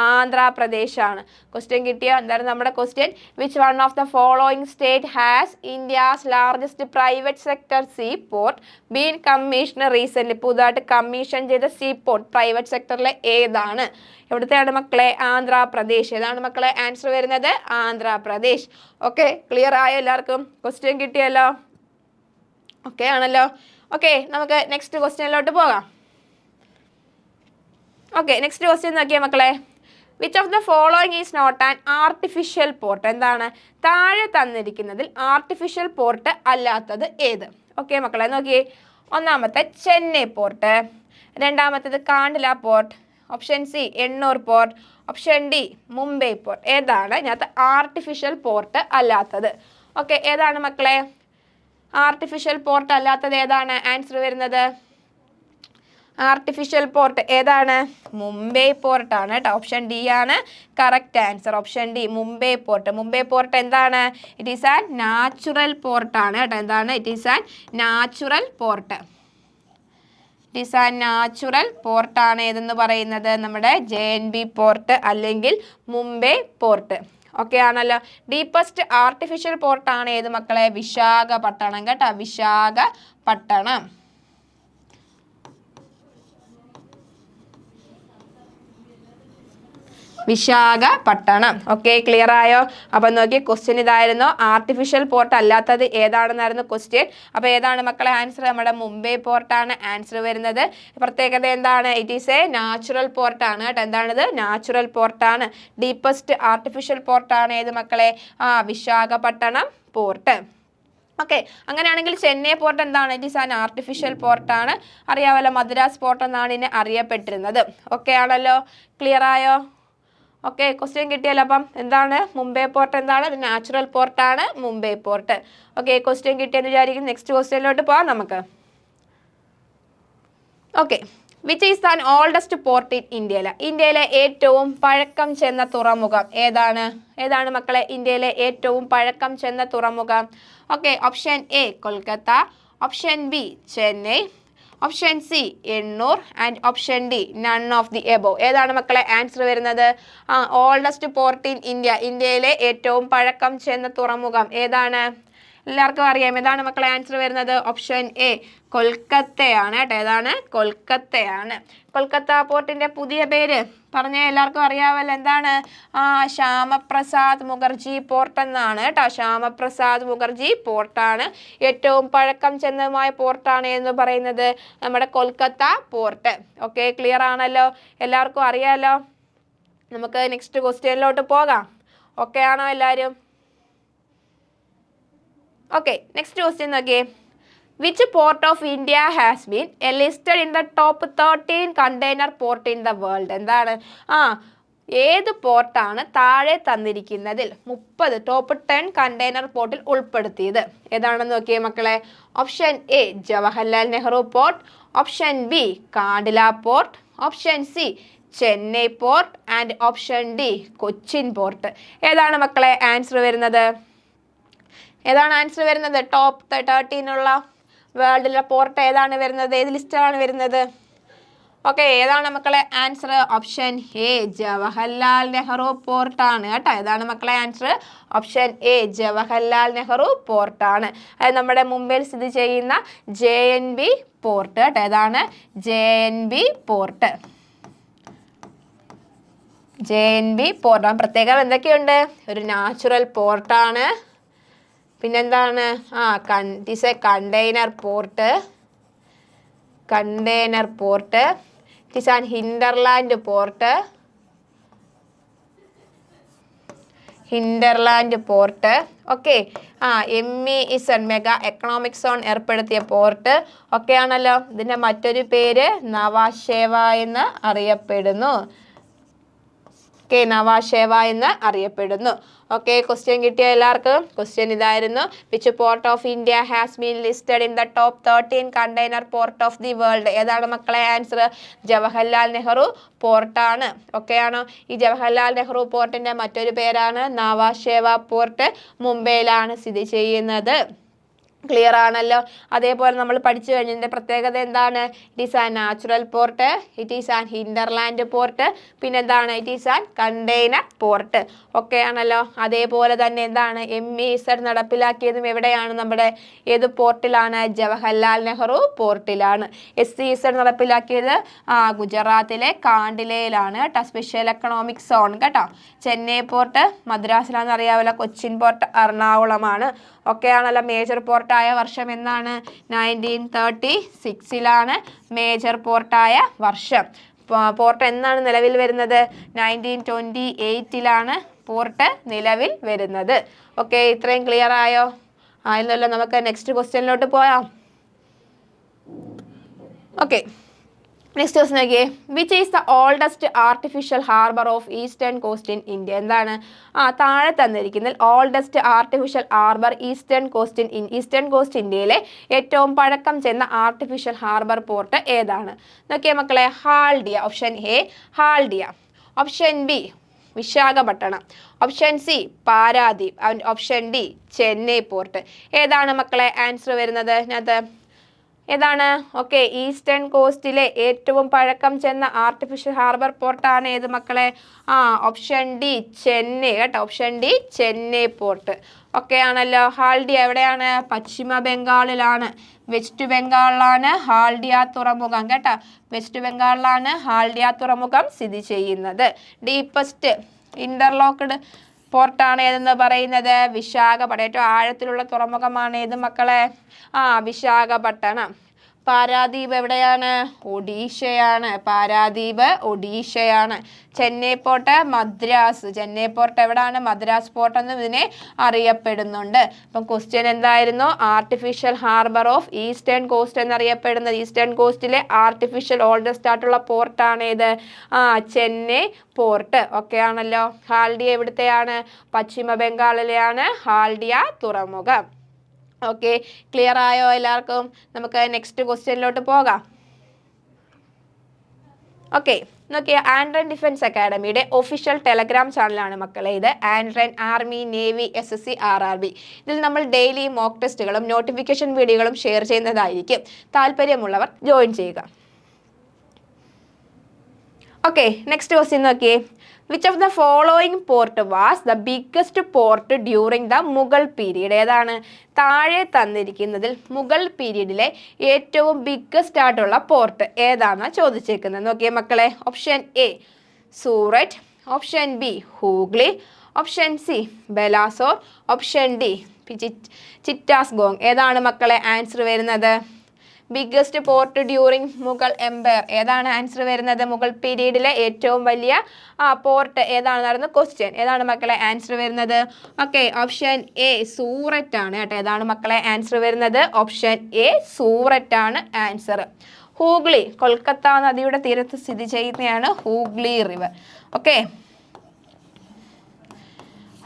ആന്ധ്രാപ്രദേശ് ആണ്. ക്വസ്റ്റ്യൻ കിട്ടിയോ? എന്താണ് നമ്മുടെ question? Which one of the following state has India's largest private sector seaport been commission recent? പുതുതായിട്ട് കമ്മീഷൻ ചെയ്ത സീപോർട്ട് പ്രൈവറ്റ് സെക്ടറിലെ ഏതാണ്? എവിടുത്തെയാണ് മക്കളെ? ആന്ധ്രാപ്രദേശ്. ഏതാണ് മക്കളെ ആൻസർ വരുന്നത്? ആന്ധ്രാപ്രദേശ്. ഓക്കെ, ക്ലിയർ ആയോ എല്ലാവർക്കും? ക്വസ്റ്റ്യൻ കിട്ടിയല്ലോ. ഓക്കെ ആണല്ലോ. ഓക്കെ, നമുക്ക് നെക്സ്റ്റ് ക്വസ്റ്റ്യനിലോട്ട് പോകാം. ഓക്കെ, നെക്സ്റ്റ് ക്വസ്റ്റ്യൻ നോക്കിയേ മക്കളെ. Which of the following is not an artificial port? എന്താണ് താഴെ തന്നിരിക്കുന്നതിൽ ആർട്ടിഫിഷ്യൽ പോർട്ട് അല്ലാത്തത് ഏത്? ഓക്കെ മക്കളെ നോക്കിയേ. ഒന്നാമത്തെ ചെന്നൈ പോർട്ട്, രണ്ടാമത്തേത് Kandla port, option C Ennore port, option D Mumbai port. ഏതാണ് ഇതിനകത്ത് ആർട്ടിഫിഷ്യൽ പോർട്ട് അല്ലാത്തത്? ഓക്കെ, ഏതാണ് മക്കളെ ആർട്ടിഫിഷ്യൽ പോർട്ട് അല്ലാത്തത്? ഏതാണ് ആൻസർ വരുന്നത്? ആർട്ടിഫിഷ്യൽ പോർട്ട് ഏതാണ്? മുംബൈ പോർട്ടാണ് കേട്ടോ. ഓപ്ഷൻ D ആണ് correct answer. Option D Mumbai port. Mumbai port എന്താണ്? ഇറ്റ് ഈസ് ആൻ നാച്ചുറൽ പോർട്ടാണ് കേട്ടോ. എന്താണ്? It is an natural port. It is an natural പോർട്ടാണ് ഏതെന്ന് പറയുന്നത്? നമ്മുടെ JNB പോർട്ട് അല്ലെങ്കിൽ മുംബൈ പോർട്ട്. ഓക്കെ ആണല്ലോ. ഡീപ്പസ്റ്റ് ആർട്ടിഫിഷ്യൽ പോർട്ടാണ് ഏത് മക്കളെ? വിശാഖപട്ടണം കേട്ടോ. വിശാഖപട്ടണം. വിശാഖപട്ടണം. ഓക്കെ, ക്ലിയർ ആയോ? അപ്പം നോക്കി, ക്വസ്റ്റ്യൻ ഇതായിരുന്നു. ആർട്ടിഫിഷ്യൽ പോർട്ട് അല്ലാത്തത് ഏതാണെന്നായിരുന്നു ക്വസ്റ്റ്യൻ. അപ്പോൾ ഏതാണ് മക്കളെ ആൻസർ? നമ്മുടെ മുംബൈ പോർട്ടാണ് ആൻസർ വരുന്നത്. പ്രത്യേകത എന്താണ്? ഇറ്റ് ഈസ് എ നാച്ചുറൽ പോർട്ടാണ് കേട്ടോ. എന്താണിത്? നാച്ചുറൽ പോർട്ടാണ്. ഡീപ്പസ്റ്റ് ആർട്ടിഫിഷ്യൽ പോർട്ടാണ് ഏത് മക്കളെ? വിശാഖപട്ടണം പോർട്ട്. ഓക്കെ, അങ്ങനെയാണെങ്കിൽ ചെന്നൈ പോർട്ട് എന്താണ്? ഇറ്റ് ഈസ് ആൻ ആർട്ടിഫിഷ്യൽ പോർട്ടാണ്. അറിയാമല്ലോ, മദ്രാസ് പോർട്ട് എന്നാണ് ഇതിനെ അറിയപ്പെട്ടിരുന്നത്. ഓക്കെ ആണല്ലോ. ക്ലിയർ ആയോ? ഓക്കെ, ക്വസ്റ്റ്യൻ കിട്ടിയല്ലോ. അപ്പം എന്താണ് മുംബൈ പോർട്ട്? എന്താണ്? ഒരു നാച്ചുറൽ പോർട്ടാണ് മുംബൈ പോർട്ട്. ഓക്കെ, ക്വസ്റ്റ്യൻ കിട്ടിയെന്ന് വിചാരിക്കും. നെക്സ്റ്റ് ക്വസ്റ്റ്യനിലോട്ട് പോകാം നമുക്ക്. Okay, which is an oldest port in ഇന്ത്യയിലെ ഏറ്റവും പഴക്കം ചെന്ന തുറമുഖം ഏതാണ്? ഏതാണ് മക്കളെ ഇന്ത്യയിലെ ഏറ്റവും പഴക്കം ചെന്ന തുറമുഖം? Okay, option A Kolkata, option B Chennai, option C Ennore and option D none of the above. ഏതാണ് മക്കളെ ആൻസർ വരുന്നത്? ഓൾഡസ്റ്റ് പോർട്ട് ഇൻ ഇന്ത്യയിലെ ഏറ്റവും പഴക്കം ചെന്ന തുറമുഖം ഏതാണ്? എല്ലാവർക്കും അറിയാം. ഏതാണ് മക്കളെ ആൻസർ വരുന്നത്? ഓപ്ഷൻ എ കൊൽക്കത്തയാണ് കേട്ടോ. ഏതാണ്? കൊൽക്കത്തയാണ്. കൊൽക്കത്ത പോർട്ടിന്റെ പുതിയ പേര് പറഞ്ഞ എല്ലാവർക്കും അറിയാമല്ലോ. എന്താണ്? ശ്യാമപ്രസാദ് മുഖർജി പോർട്ട് എന്നാണ് കേട്ടോ. ശ്യാമപ്രസാദ് മുഖർജി പോർട്ടാണ്. ഏറ്റവും പഴക്കം ചെന്നതുമായ പോർട്ടാണ് എന്ന് പറയുന്നത് നമ്മുടെ കൊൽക്കത്ത പോർട്ട്. ഓക്കെ, ക്ലിയർ ആണല്ലോ, എല്ലാവർക്കും അറിയാലോ. നമുക്ക് നെക്സ്റ്റ് ക്വസ്റ്റ്യനിലോട്ട് പോകാം. ഓക്കെ ആണോ എല്ലാവരും? ഓക്കെ, നെക്സ്റ്റ് ക്വസ്റ്റ്യൻ നോക്കിയേ. Which port of India has been listed in the top 13 container port in the world? എന്താണ്? ഏത് പോർട്ടാണ് താഴെ തന്നിരിക്കുന്നതിൽ 30 ടോപ്പ് 10 കണ്ടെയ്നർ പോർട്ടിൽ ഉൾപ്പെടുത്തിയത്? ഏതാണെന്ന് നോക്കിയേ മക്കളെ. Option A Jawaharlal Nehru port, option B കാണ്ടില port, option C Chennai port and option D Cochin port. ഏതാണ് മക്കളെ ആൻസർ വരുന്നത്? ഏതാണ് ആൻസർ വരുന്നത്? ടോപ്പ് 13 വേൾഡിലെ പോർട്ട് ഏതാണ് വരുന്നത്? ഏത് ലിസ്റ്റിലാണ് വരുന്നത്? ഓക്കെ, ഏതാണ് മക്കളെ answer? Option A Jawaharlal Nehru പോർട്ടാണ് കേട്ടോ. ഏതാണ് മക്കളെ answer? Option A Jawaharlal Nehru പോർട്ടാണ്. അത് നമ്മുടെ മുംബൈയിൽ സ്ഥിതി ചെയ്യുന്ന JNB പോർട്ട് കേട്ടോ. ഏതാണ്? JNB port. JNB പോർട്ട് പ്രത്യേകം എന്തൊക്കെയുണ്ട്? ഒരു നാച്ചുറൽ പോർട്ടാണ്. പിന്നെന്താണ്? It is a container port. It is an hinterland port. Okay, MEEZ mega economic zone ഏർപ്പെടുത്തിയ പോർട്ട്. ഓക്കെ ആണല്ലോ. ഇതിൻ്റെ മറ്റൊരു പേര് നവാശേവ എന്ന് അറിയപ്പെടുന്നു. നവാശേവ എന്ന് അറിയപ്പെടുന്നു. ഓക്കെ, ക്വസ്റ്റ്യൻ കിട്ടിയ എല്ലാവർക്കും? ക്വസ്റ്റ്യൻ ഇതായിരുന്നു. Which port of India has been listed in the top 13 container port of the world? ഏതാണ് മക്കളെ ആൻസർ? ജവഹർലാൽ നെഹ്റു പോർട്ടാണ്. ഓക്കെ ആണോ? ഈ ജവഹർലാൽ നെഹ്റു പോർട്ടിന്റെ മറ്റൊരു പേരാണ് നവാശേവ പോർട്ട്. മുംബൈയിലാണ് സ്ഥിതി ചെയ്യുന്നത്. ക്ലിയർ ആണല്ലോ. അതേപോലെ നമ്മൾ പഠിച്ചു കഴിഞ്ഞതിൻ്റെ പ്രത്യേകത എന്താണ്? It is an natural port, it is an hinterland port, പിന്നെ എന്താണ്? It is an container port. Okay ആണല്ലോ. അതേപോലെ തന്നെ എന്താണ്? MEEZ നടപ്പിലാക്കിയതും എവിടെയാണ്? നമ്മുടെ ഏത് പോർട്ടിലാണ്? ജവഹർലാൽ നെഹ്റു പോർട്ടിലാണ്. SEZ നടപ്പിലാക്കിയത് ഗുജറാത്തിലെ കാണ്ടിലയിലാണ് കേട്ടോ. സ്പെഷ്യൽ എക്കണോമിക് സോൺ കേട്ടോ. ചെന്നൈ പോർട്ട് മദ്രാസിലാണെന്ന് അറിയാമല്ലോ. കൊച്ചിൻ പോർട്ട് എറണാകുളമാണ്. ഓക്കെ ആണല്ലോ. മേജർ പോർട്ടായ വർഷം എന്നാണ്? 1936 മേജർ പോർട്ടായ വർഷം. പോർട്ട് എന്നാണ് നിലവിൽ വരുന്നത്? 1928 പോർട്ട് നിലവിൽ വരുന്നത്. ഓക്കെ, ഇത്രയും ക്ലിയർ ആയോ? ആയിരുന്നല്ലോ. നമുക്ക് നെക്സ്റ്റ് ക്വസ്റ്റ്യനിലോട്ട് പോയാം. ഓക്കെ, നെക്സ്റ്റ് ക്വസ്റ്റ്യൻ നോക്കിയേ. Which is the oldest artificial harbour of eastern coast in India? എന്താണ്? താഴെ തന്നിരിക്കുന്നതിൽ oldest artificial harbour eastern coast ഇന്ത്യയിലെ ഏറ്റവും പഴക്കം ചെന്ന ആർട്ടിഫിഷ്യൽ ഹാർബർ പോർട്ട് ഏതാണ്? നോക്കിയേ മക്കളെ. Haldia. Option A Haldia, option B Visakhapatnam, option C Paradip, option D Chennai port. ഏതാണ് മക്കളെ ആൻസർ വരുന്നത്? ഇതിനകത്ത് ഏതാണ്? ഓക്കെ, ഈസ്റ്റേൺ കോസ്റ്റിലെ ഏറ്റവും പഴക്കം ചെന്ന ആർട്ടിഫിഷ്യൽ ഹാർബർ പോർട്ടാണ് ഏത് മക്കളെ? ഓപ്ഷൻ ഡി ചെന്നൈ കേട്ടോ. Option D Chennai port. Okay ആണല്ലോ. ഹാൽഡിയ എവിടെയാണ്? പശ്ചിമ ബംഗാളിലാണ്. വെസ്റ്റ് ബംഗാളിലാണ് ഹാൽഡിയ തുറമുഖം കേട്ടോ. വെസ്റ്റ് ബംഗാളിലാണ് ഹാൽഡിയ തുറമുഖം സ്ഥിതി ചെയ്യുന്നത്. ഡീപ്പസ്റ്റ് ഇന്റർലോക്ക്ഡ് പോർട്ടാണ് ഏതെന്ന് പറയുന്നത്? വിശാഖപട്ടണം. ഏറ്റവും ആഴത്തിലുള്ള തുറമുഖമാണ് ഏത് മക്കളെ? വിശാഖപട്ടണം. പാരാദീപ് എവിടെയാണ്? ഒഡീഷയാണ്. പാരാദീപ് ഒഡീഷയാണ്. ചെന്നൈ പോർട്ട് മദ്രാസ്. ചെന്നൈ പോർട്ട് എവിടെയാണ്? മദ്രാസ് പോർട്ട് എന്നും ഇതിനെ അറിയപ്പെടുന്നുണ്ട്. അപ്പം ക്വസ്റ്റ്യൻ എന്തായിരുന്നു? Artificial harbour of eastern cost എന്നറിയപ്പെടുന്നത്. ഈസ്റ്റേൺ കോസ്റ്റിലെ ആർട്ടിഫിഷ്യൽ ഓൾഡസ്റ്റ് ആയിട്ടുള്ള പോർട്ടാണ് ഏത്? ചെന്നൈ പോർട്ട്. ഓക്കെ ആണല്ലോ. ഹാൽഡിയ എവിടുത്തെയാണ്? പശ്ചിമ ബംഗാളിലെയാണ് ഹാൽഡിയ തുറമുഖം. ഓക്കെ, ക്ലിയർ ആയോ എല്ലാവർക്കും? നമുക്ക് നെക്സ്റ്റ് ക്വസ്റ്റ്യനിലോട്ട് പോകാം. ഓക്കെ, നോക്കിയ ആൻഡ്രൻ ഡിഫൻസ് അക്കാഡമിയുടെ ഒഫീഷ്യൽ ടെലഗ്രാം ചാനലാണ് മക്കളെ ഇത്. ആൻഡ്രൻ ആർമി നേവി SSC RRB. ഇതിൽ നമ്മൾ ഡെയിലി മോക്ക് ടെസ്റ്റുകളും നോട്ടിഫിക്കേഷൻ വീഡിയോകളും ഷെയർ ചെയ്യുന്നതായിരിക്കും. താല്പര്യമുള്ളവർ ജോയിൻ ചെയ്യുക. ഓക്കെ, നെക്സ്റ്റ് ക്വസ്റ്റ്യൻ നോക്കിയേ. Which of the following port was the biggest port during the Mughal period? ഏതാണ് താഴെ തന്നിരിക്കുന്നതിൽ മുഗൾ പീരീഡിലെ ഏറ്റവും ബിഗ്ഗസ്റ്റ് ആയിട്ടുള്ള പോർട്ട് ഏതാണെന്ന് ചോദിച്ചേക്കുന്നത്? നോക്കിയേ മക്കളെ, option A Surat, option B Hooghly, option C Balasore, option D Chittagong. ഏതാണ് മക്കളെ ആൻസർ വരുന്നത്? Biggest port during Mughal empire, ഏതാണ് ആൻസർ വരുന്നത്? മുഗൾ പീരീഡിലെ ഏറ്റവും വലിയ പോർട്ട് ഏതാണെന്നായിരുന്നു ക്വസ്റ്റ്യൻ. ഏതാണ് മക്കളെ ആൻസർ വരുന്നത്? ഓക്കെ, ഓപ്ഷൻ എ സൂററ്റ് ആണ് കേട്ടോ. ഏതാണ് മക്കളെ ആൻസർ വരുന്നത്? ഓപ്ഷൻ എ സൂററ്റ് ആണ് ആൻസർ. ഹൂഗ്ലി കൊൽക്കത്ത നദിയുടെ തീരത്ത് സ്ഥിതി ചെയ്യുന്നതാണ് ഹൂഗ്ലി റിവർ. ഓക്കെ,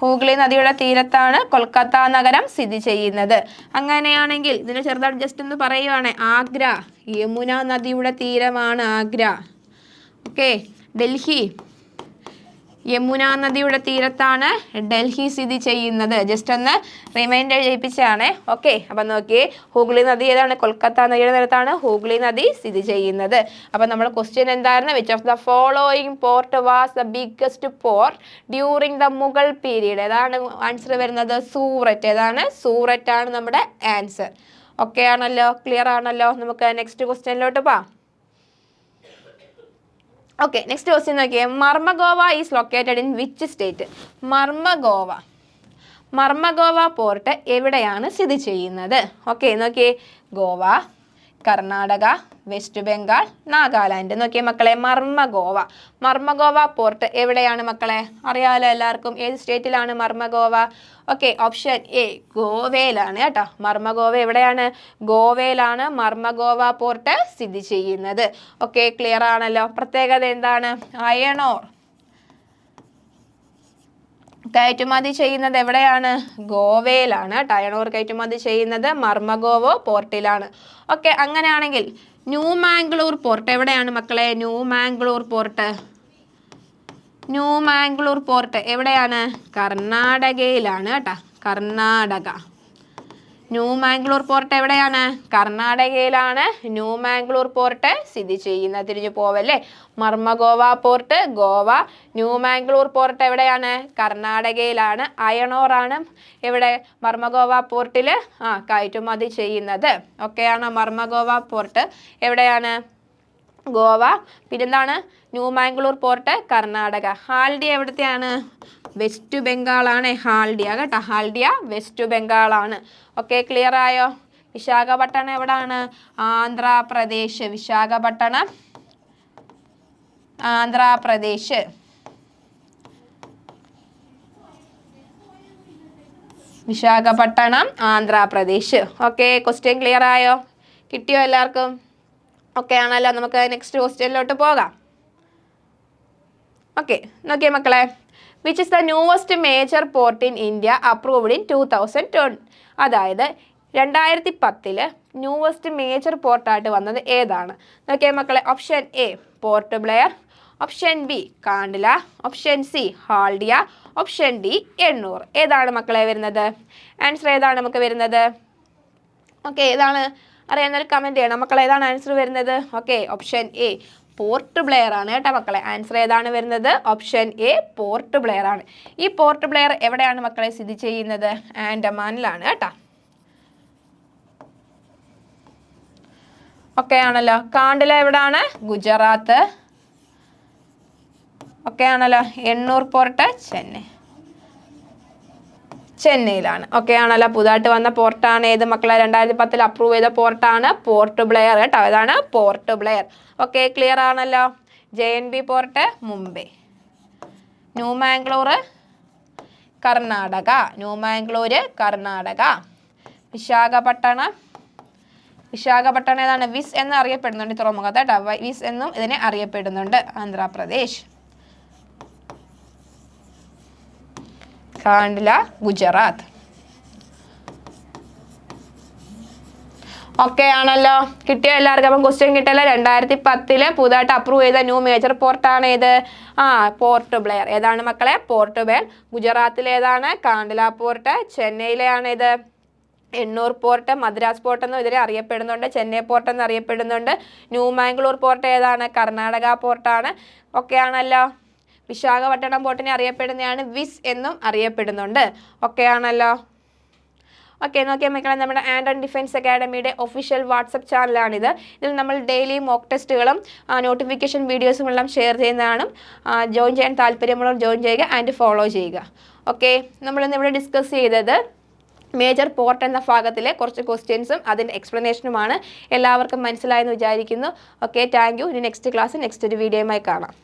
ഹൂഗ്ലി നദിയുടെ തീരത്താണ് കൊൽക്കത്ത നഗരം സ്ഥിതി ചെയ്യുന്നത്. അങ്ങനെയാണെങ്കിൽ ഇതിനെ ചെറുതായിട്ട് ജസ്റ്റ് ഒന്ന് പറയുവാണ്. ആഗ്ര യമുന നദിയുടെ തീരമാണ് ആഗ്ര. ഓക്കെ, ഡൽഹി യമുന നദിയുടെ തീരത്താണ് ഡൽഹി സ്ഥിതി ചെയ്യുന്നത്. ജസ്റ്റ് ഒന്ന് റിമൈൻഡർ ചെയ്യിപ്പിച്ചാണ്. ഓക്കെ, അപ്പം നോക്കിയേ, ഹൂഗ്ലി നദി ഏതാണ്? കൊൽക്കത്ത നദിയുടെ തീരത്താണ് ഹൂഗ്ലി നദി സ്ഥിതി ചെയ്യുന്നത്. അപ്പം നമ്മൾ ക്വസ്റ്റ്യൻ എന്തായിരുന്നു? Which of the following port was the biggest port during the Mughal period? ഏതാണ് ആൻസർ വരുന്നത്? സൂററ്റ്. ഏതാണ്? സൂററ്റ് ആണ് നമ്മുടെ ആൻസർ. ഓക്കെ ആണല്ലോ, ക്ലിയർ ആണല്ലോ. നമുക്ക് നെക്സ്റ്റ് ക്വസ്റ്റ്യനിലോട്ട് പോവാം. ഓക്കെ, നെക്സ്റ്റ് ക്വസ്റ്റ്യൻ നോക്കിയേ. Mormugao is located in which state? Mormugao port എവിടെയാണ് സ്ഥിതി ചെയ്യുന്നത്? ഓക്കെ, നോക്കിയേ, ഗോവ, കർണാടക, വെസ്റ്റ് ബംഗാൾ, നാഗാലാൻഡ്. നോക്കിയേ മക്കളെ, മർമഗോവ പോർട്ട് എവിടെയാണ് മക്കളെ? അറിയാമല്ലോ എല്ലാവർക്കും. ഏത് സ്റ്റേറ്റിലാണ് മർമഗോവ? ഓക്കെ, ഓപ്ഷൻ എ ഗോവയിലാണ് കേട്ടോ. മർമഗോവ എവിടെയാണ്? ഗോവയിലാണ് മർമഗോവ പോർട്ട് സ്ഥിതി ചെയ്യുന്നത്. ഓക്കെ, ക്ലിയർ ആണല്ലോ. പ്രത്യേകത എന്താണ്? അയണോർ കയറ്റുമതി ചെയ്യുന്നത് എവിടെയാണ്? ഗോവയിലാണ് കേട്ടോ. അയണോർ കയറ്റുമതി ചെയ്യുന്നത് മർമഗോവ പോർട്ടിലാണ്. ഓക്കെ, അങ്ങനെയാണെങ്കിൽ ന്യൂമാംഗ്ലൂർ പോർട്ട് എവിടെയാണ് മക്കളെ? ന്യൂമാംഗ്ലൂർ പോർട്ട് എവിടെയാണ്? കർണാടകയിലാണ് കേട്ടോ. കർണാടക. ന്യൂമാംഗ്ലൂർ പോർട്ട് എവിടെയാണ്? കർണാടകയിലാണ് ന്യൂമാംഗ്ലൂർ പോർട്ട് സ്ഥിതി ചെയ്യുന്നത്. തിരിഞ്ഞു പോവല്ലേ? മർമഗോവ പോർട്ട് ഗോവ, ന്യൂമാംഗ്ലൂർ പോർട്ട് എവിടെയാണ്? കർണാടകയിലാണ്. അയണോറാണ് എവിടെ? മർമഗോവ പോർട്ടിൽ കയറ്റുമതി ചെയ്യുന്നത്. ഒക്കെയാണ് മർമഗോവ പോർട്ട് എവിടെയാണ്? ഗോവ. പിന്നെന്താണ്? ന്യൂമാംഗ്ലൂർ പോർട്ട് കർണാടക. ഹാൽഡിയ എവിടത്തെയാണ്? വെസ്റ്റ് ബംഗാളാണ് ഹാൽഡിയ കേട്ടോ. ഹാൽഡിയ വെസ്റ്റ് ബംഗാളാണ്. ഓക്കെ, ക്ലിയർ ആയോ? വിശാഖപട്ടണം എവിടാണ്? Andhra Pradesh. Visakhapatnam Andhra Pradesh. Visakhapatnam Andhra Pradesh. Okay, question clear ആയോ? കിട്ടിയോ എല്ലാവർക്കും? ഓക്കെ ആണല്ലോ. നമുക്ക് നെക്സ്റ്റ് ക്വസ്റ്റ്യനിലോട്ട് പോകാം. ഓക്കെ, നോക്കിയേ മക്കളെ. Which is the newest major port in India approved in 2010? അതായത് 2010 ന്യൂവസ്റ്റ് മേജർ പോർട്ടായിട്ട് വന്നത് ഏതാണ്? നോക്കിയേ മക്കളെ. Option A Port Blair, option B Kandla, option C Haldia, option D Ennore. ഏതാണ് മക്കളെ വരുന്നത്? ആൻസർ ഏതാണ് നമുക്ക് വരുന്നത്? ഓക്കെ, ഏതാണ് അറിയാവുന്നൊരു കമൻറ്റ് ചെയ്യണം മക്കളെ. ഏതാണ് ആൻസർ വരുന്നത്? Okay, option A Port Blair ആണ് കേട്ടോ മക്കളെ. ആൻസർ ഏതാണ് വരുന്നത്? ഓപ്ഷൻ എ പോർട്ട് ബ്ലെയർ ആണ്. ഈ പോർട്ട് ബ്ലെയർ എവിടെയാണ് മക്കളെ സ്ഥിതി ചെയ്യുന്നത്? ആൻഡമാനിലാണ് കേട്ടോ. ഓക്കെ ആണല്ലോ. കാണ്ട്ല എവിടാണ്? ഗുജറാത്ത്. ഓക്കെ ആണല്ലോ. എണ്ണൂർ പോർട്ട് ചെന്നൈയിലാണ്. ഓക്കെ ആണല്ലോ. പുതുതായിട്ട് വന്ന പോർട്ടാണ് ഏത് മക്കളെ? 2010 അപ്രൂവ് ചെയ്ത പോർട്ടാണ് പോർട്ട് ബ്ലെയർ കേട്ടോ. ഏതാണ്? പോർട്ട് ബ്ലെയർ. ഓക്കെ, ക്ലിയർ ആണല്ലോ. JNB port Mumbai. ന്യൂമാംഗ്ലൂർ കർണാടക. വിശാഖപട്ടണം ഏതാണ്? വിസ് എന്ന് അറിയപ്പെടുന്നുണ്ട് തുറമുഖത്ത് കേട്ടോ. വിസ് എന്നും ഇതിനെ അറിയപ്പെടുന്നുണ്ട്. ആന്ധ്രാപ്രദേശ്. കാണ്ട്ല ഗുജറാത്ത്. ഓക്കെ ആണല്ലോ. കിട്ടിയോ എല്ലാവർക്കും? അപ്പം ക്വസ്റ്റ്യൻ കിട്ടിയല്ലോ. 2010 പുതുതായിട്ട് അപ്രൂവ് ചെയ്ത ന്യൂ മേജർ പോർട്ടാണ് ഏത്? പോർട്ട് ബ്ലെയർ. ഏതാണ് മക്കളെ? പോർട്ട് ബ്ലെയർ. ഗുജറാത്തിലെ ഏതാണ്? കാണ്ട്ല പോർട്ട്. ചെന്നൈയിലെയാണ് ഇത്? എണ്ണൂർ പോർട്ട്. മദ്രാസ് പോർട്ട് എന്നും ഇതിനെ അറിയപ്പെടുന്നുണ്ട്. ചെന്നൈ പോർട്ട് എന്ന് അറിയപ്പെടുന്നുണ്ട്. ന്യൂമാംഗ്ലൂർ പോർട്ട് ഏതാണ്? കർണാടക പോർട്ടാണ്. ഓക്കെ ആണല്ലോ. വിശാഖപട്ടണം പോർട്ടിനെ അറിയപ്പെടുന്നതാണ് വിസ് എന്നും അറിയപ്പെടുന്നുണ്ട്. ഓക്കെ ആണല്ലോ. ഓക്കെ, നോക്കിയാൽ മക്കളെ, നമ്മുടെ ആൻഡ് ഡിഫൻസ് അക്കാഡമിയുടെ ഒഫീഷ്യൽ വാട്സപ്പ് ചാനലാണിത്. ഇതിൽ നമ്മൾ ഡെയിലി മോക്ക് ടെസ്റ്റുകളും നോട്ടിഫിക്കേഷൻ വീഡിയോസും എല്ലാം ഷെയർ ചെയ്യുന്നതാണ്. ജോയിൻ ചെയ്യാൻ താല്പര്യമുള്ളവർ ജോയിൻ ചെയ്യുക ആൻഡ് ഫോളോ ചെയ്യുക. ഓക്കെ, നമ്മളിന്ന് ഇവിടെ ഡിസ്കസ് ചെയ്തത് മേജർ പോർട്ട് എന്ന ഭാഗത്തിലെ കുറച്ച് ക്വസ്റ്റ്യൻസും അതിൻ്റെ എക്സ്പ്ലനേഷനുമാണ്. എല്ലാവർക്കും മനസ്സിലായെന്ന് വിചാരിക്കുന്നു. Okay, thank you. ഇനി നെക്സ്റ്റ് ക്ലാസ് നെക്സ്റ്റ് ഒരു വീഡിയോയുമായി കാണാം.